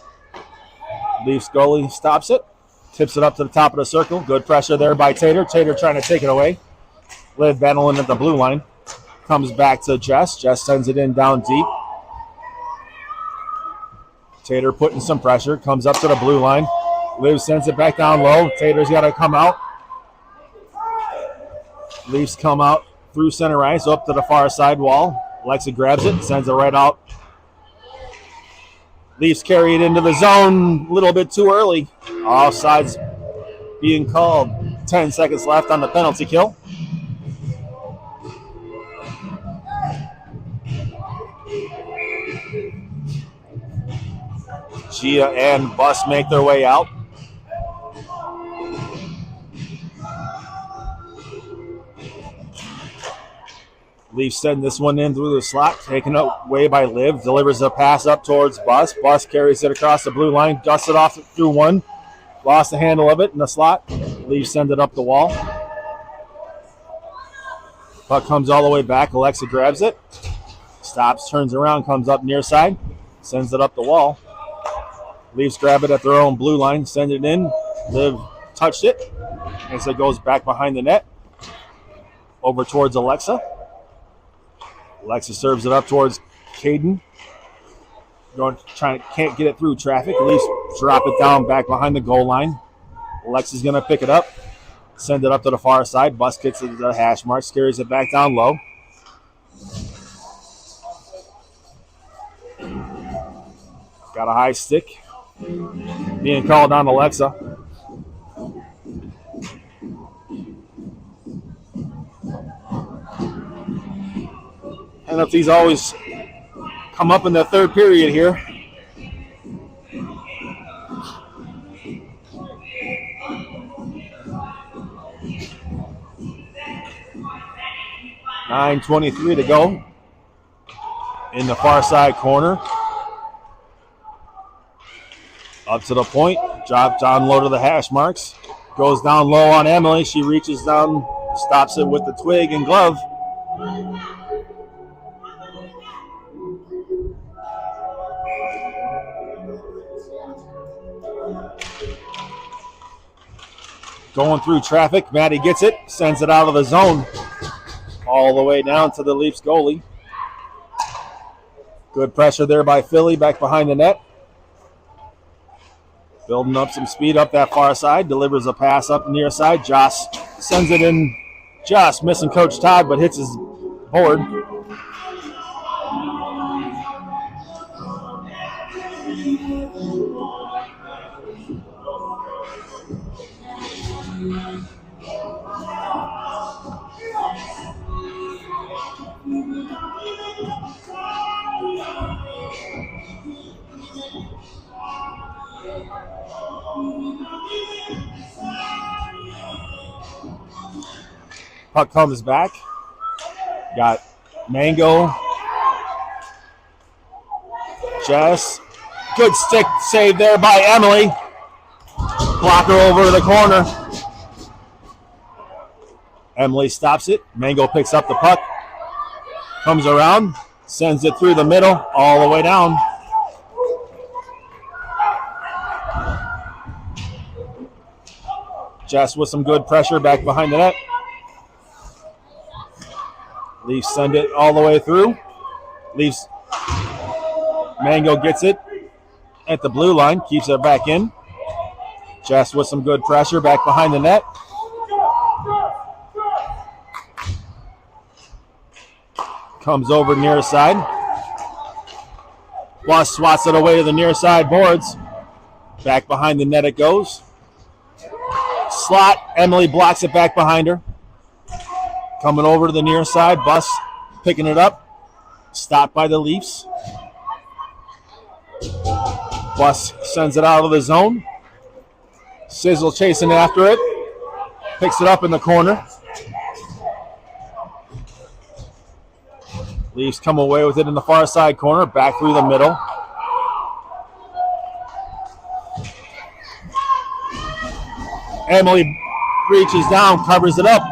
Leafs goalie stops it. Tips it up to the top of the circle. Good pressure there by Tater. Tater trying to take it away. Liv battling at the blue line. Comes back to Jess. Jess sends it in down deep. Tater putting some pressure. Comes up to the blue line. Liv sends it back down low. Tater's got to come out. Leafs come out through center ice up to the far side wall. Alexa grabs it. Sends it right out. Leafs carry it into the zone a little bit too early. Offsides being called. 10 seconds left on the penalty kill. Gia and Bus make their way out. Leaf sending this one in through the slot, taken away by Liv. Delivers a pass up towards Bus. Bus carries it across the blue line, dusts it off through one. Lost the handle of it in the slot. Leaf sends it up the wall. Puck comes all the way back. Alexa grabs it. Stops, turns around, comes up near side. Sends it up the wall. Leafs grab it at their own blue line, send it in. Liv touched it. And so it goes back behind the net. Over towards Alexa. Alexa serves it up towards Caden. Can't get it through traffic. Leafs drop it down back behind the goal line. Alexa's going to pick it up. Send it up to the far side. Bus gets it to the hash marks. Carries it back down low. Got a high stick. Being called on Alexa. Penalties always come up in the third period here. .9:23 to go in the far side corner. Up to the point, dropped down low to the hash marks. Goes down low on Emily. She reaches down, stops it with the twig and glove. Going through traffic, Maddie gets it, sends it out of the zone. All the way down to the Leafs goalie. Good pressure there by Philly, back behind the net. Building up some speed up that far side. Delivers a pass up near side. Joss sends it in. Joss missing Coach Todd, but hits his board. Puck comes back. Got Mango. Jess. Good stick save there by Emily. Blocker over to the corner. Emily stops it. Mango picks up the puck. Comes around. Sends it through the middle. All the way down. Jess with some good pressure back behind the net. Leafs send it all the way through. Leafs. Mango gets it at the blue line. Keeps it back in. Jess with some good pressure back behind the net. Comes over near side. Bus swats it away to the near side boards. Back behind the net it goes. Slot. Emily blocks it back behind her. Coming over to the near side. Bus picking it up. Stopped by the Leafs. Bus sends it out of the zone. Sizzle chasing after it. Picks it up in the corner. Leafs come away with it in the far side corner. Back through the middle. Emily reaches down, covers it up.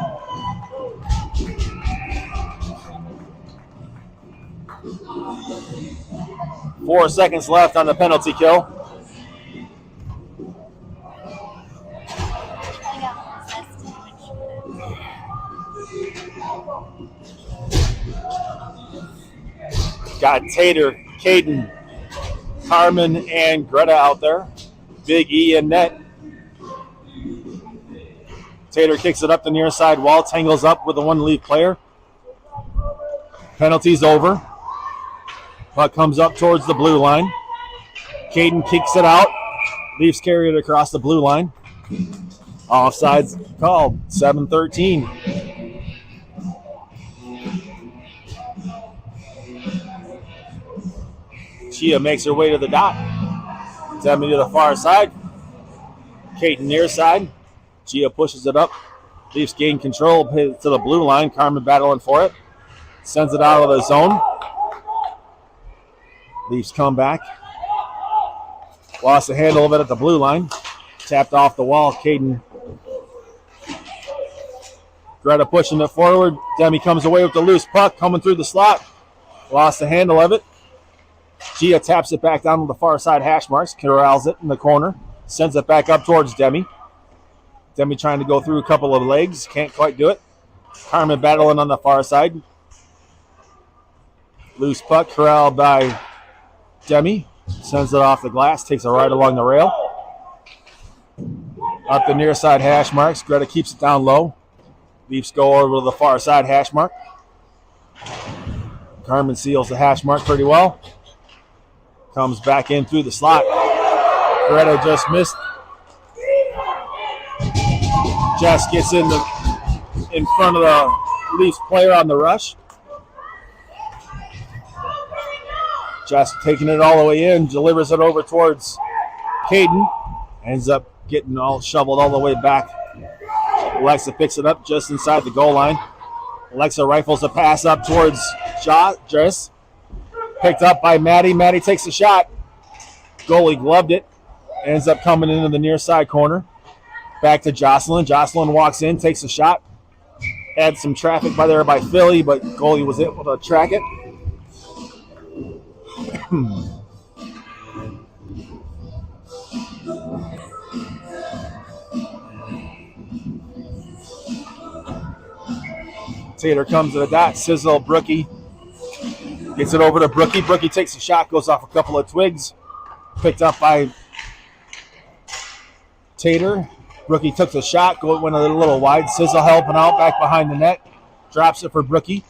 Four seconds left on the penalty kill. Got Tater, Caden, Carmen, and Greta out there. Big E in net. Tater kicks it up the near side wall, tangles up with the one Leaf player. Penalty's over. Puck comes up towards the blue line. Caden kicks it out. Leafs carry it across the blue line. Offside's called. 7-13. Chia makes her way to the dot. Demi to the far side. Caden near side. Gia pushes it up. Leafs gain control to the blue line. Carmen battling for it. Sends it out of the zone. Leafs come back. Lost the handle of it at the blue line. Tapped off the wall. Caden. Greta pushing it forward. Demi comes away with the loose puck. Coming through the slot. Lost the handle of it. Gia taps it back down to the far side hash marks. Corrals it in the corner. Sends it back up towards Demi. Demi trying to go through a couple of legs. Can't quite do it. Carmen battling on the far side. Loose puck corralled by Demi. Sends it off the glass. Takes it right along the rail. Up the near side hash marks. Greta keeps it down low. Leafs go over to the far side hash mark. Carmen seals the hash mark pretty well. Comes back in through the slot. Greta just missed. Jess gets in front of the Leafs player on the rush. Jess taking it all the way in, delivers it over towards Caden. Ends up getting all shoveled all the way back. Alexa picks it up just inside the goal line. Alexa rifles the pass up towards Jess. Picked up by Maddie. Maddie takes a shot. Goalie gloved it. Ends up coming into the near side corner. Back to Jocelyn. Jocelyn walks in, takes a shot. Had some traffic by Philly, but goalie was able to track it. Tater comes to the dot. Sizzle, Brookie. Gets it over to Brookie. Brookie takes a shot, goes off a couple of twigs. Picked up by Tater. Brookie took the shot, went a little wide. Sizzle helping out back behind the net. Drops it for Brookie.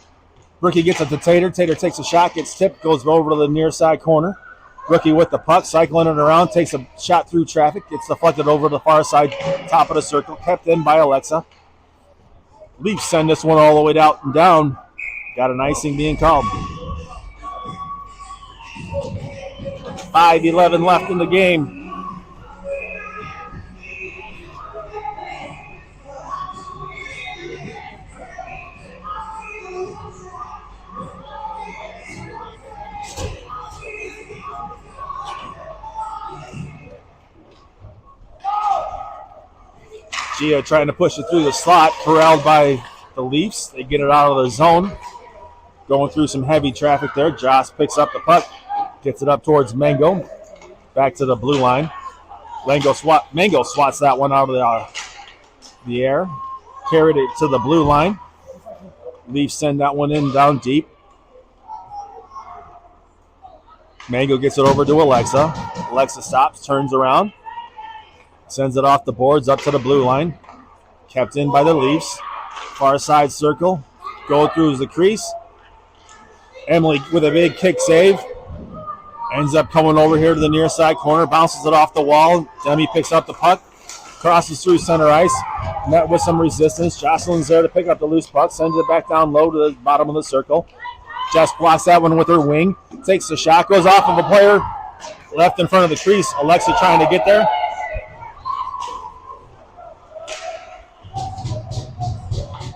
Brookie gets it to Tater. Tater takes a shot, gets tipped, goes over to the near side corner. Brookie with the puck, cycling it around, takes a shot through traffic, gets deflected over to the far side, top of the circle, kept in by Alexa. Leafs send this one all the way out and down. Got an icing being called. 5:11 left in the game. Gia trying to push it through the slot, corralled by the Leafs. They get it out of the zone. Going through some heavy traffic there. Joss picks up the puck, gets it up towards Mango. Back to the blue line. Mango swats that one out of the air. Carried it to the blue line. Leafs send that one in down deep. Mango gets it over to Alexa. Alexa stops, turns around. Sends it off the boards up to the blue line. Kept in by the Leafs. Far side circle. Go through the crease. Emily with a big kick save. Ends up coming over here to the near side corner. Bounces it off the wall. Demi picks up the puck. Crosses through center ice. Met with some resistance. Jocelyn's there to pick up the loose puck. Sends it back down low to the bottom of the circle. Jess blocks that one with her wing. Takes the shot. Goes off of a player. Left in front of the crease. Alexa trying to get there.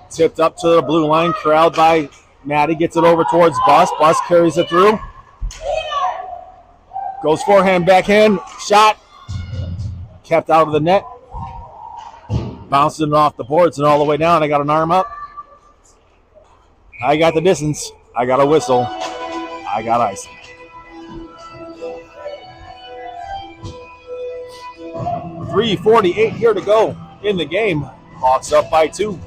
Tipped up to the blue line, corralled by Maddie, gets it over towards Bus. Bus carries it through. Goes forehand, backhand, shot. Kept out of the net. Bouncing it off the boards and all the way down. I got an arm up. I got the distance. I got a whistle. I got icing. .348 here to go in the game. Hawks up by 2.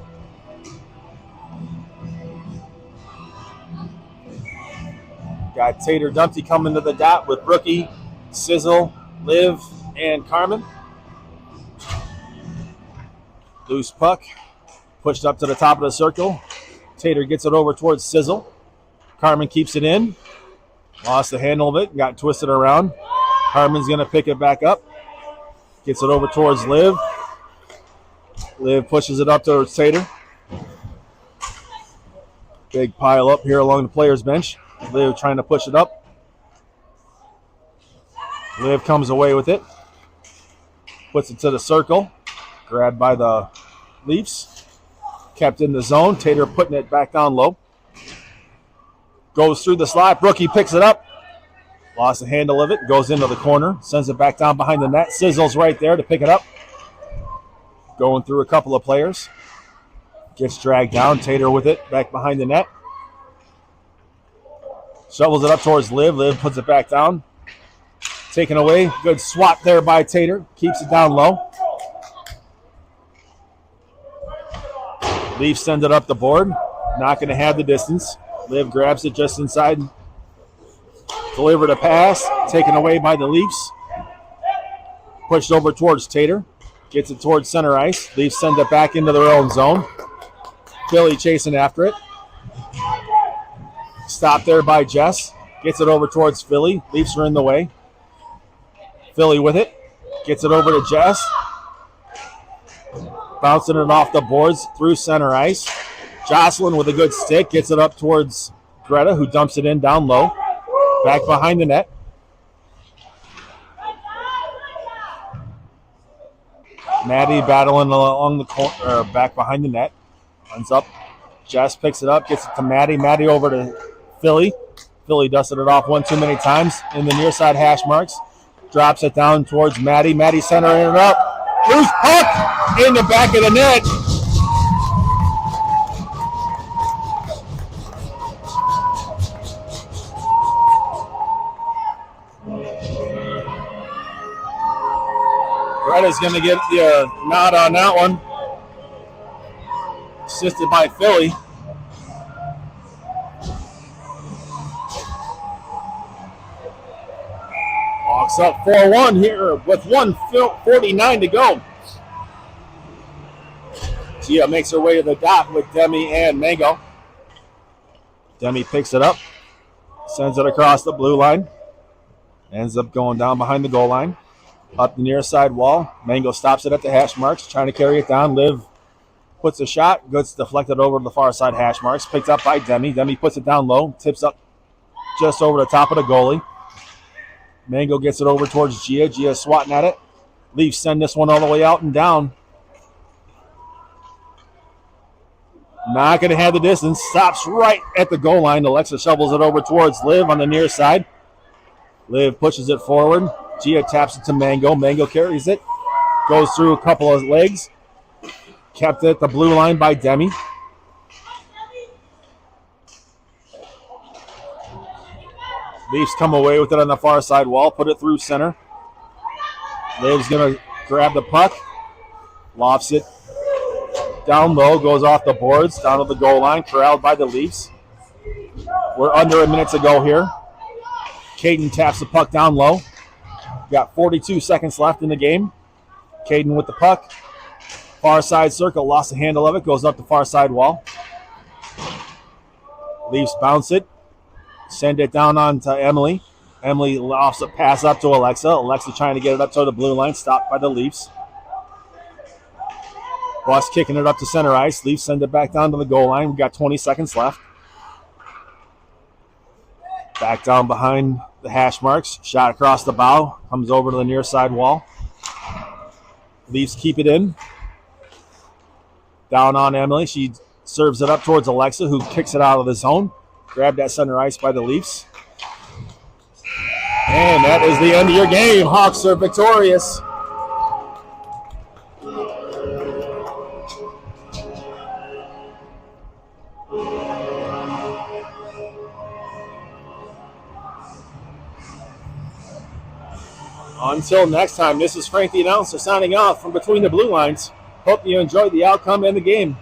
Got Tater Dumpty coming to the dot with Brookie, Sizzle, Liv, and Carmen. Loose puck. Pushed up to the top of the circle. Tater gets it over towards Sizzle. Carmen keeps it in. Lost the handle of it. Got twisted around. Carmen's going to pick it back up. Gets it over towards Liv. Liv pushes it up towards Tater. Big pile up here along the players' bench. Liv trying to push it up. Liv comes away with it. Puts it to the circle. Grabbed by the Leafs. Kept in the zone. Tater putting it back down low. Goes through the slot. Brookie picks it up. Lost the handle of it. Goes into the corner. Sends it back down behind the net. Sizzles right there to pick it up. Going through a couple of players. Gets dragged down. Tater with it. Back behind the net. Shovels it up towards Liv. Liv puts it back down. Taken away. Good swat there by Tater. Keeps it down low. Leafs send it up the board. Not going to have the distance. Liv grabs it just inside. Delivered a pass. Taken away by the Leafs. Pushed over towards Tater. Gets it towards center ice. Leafs send it back into their own zone. Philly chasing after it. Stopped there by Jess. Gets it over towards Philly. Leafs are in the way. Philly with it. Gets it over to Jess. Bouncing it off the boards through center ice. Jocelyn with a good stick. Gets it up towards Greta, who dumps it in down low. Back behind the net. Maddie battling along the corner, back behind the net. Runs up. Jess picks it up. Gets it to Maddie. Maddie over to Philly. Philly dusted it off one too many times in the near side hash marks. Drops it down towards Maddie. Maddie centering it up. Loose puck in the back of the net. Greta's going to get the nod on that one. Assisted by Philly. Hawks up 4-1 here with 1:49 to go. Gia makes her way to the dot with Demi and Mango. Demi picks it up. Sends it across the blue line. Ends up going down behind the goal line. Up the near side wall. Mango stops it at the hash marks. Trying to carry it down. Liv puts a shot. Goods deflected over to the far side hash marks. Picked up by Demi. Demi puts it down low. Tips up just over the top of the goalie. Mango gets it over towards Gia. Gia swatting at it. Leafs send this one all the way out and down. Not going to have the distance. Stops right at the goal line. Alexa shovels it over towards Liv on the near side. Liv pushes it forward. Gia taps it to Mango. Mango carries it. Goes through a couple of legs. Kept it at the blue line by Demi. Leafs come away with it on the far side wall. Put it through center. Liv's going to grab the puck. Lofts it down low. Goes off the boards. Down to the goal line. Corralled by the Leafs. We're under a minute to go here. Caden taps the puck down low. Got 42 seconds left in the game. Caden with the puck. Far side circle. Lost the handle of it. Goes up the far side wall. Leafs bounce it. Send it down on to Emily. Emily lofts a pass up to Alexa. Alexa trying to get it up to the blue line. Stopped by the Leafs. Boss kicking it up to center ice. Leafs send it back down to the goal line. We got 20 seconds left. Back down behind the hash marks. Shot across the bow. Comes over to the near side wall. Leafs keep it in. Down on Emily. She serves it up towards Alexa, who kicks it out of the zone. Grabbed at center ice by the Leafs. And that is the end of your game. Hawks are victorious. Until next time, this is Frank the announcer signing off from between the blue lines. Hope you enjoyed the outcome and the game.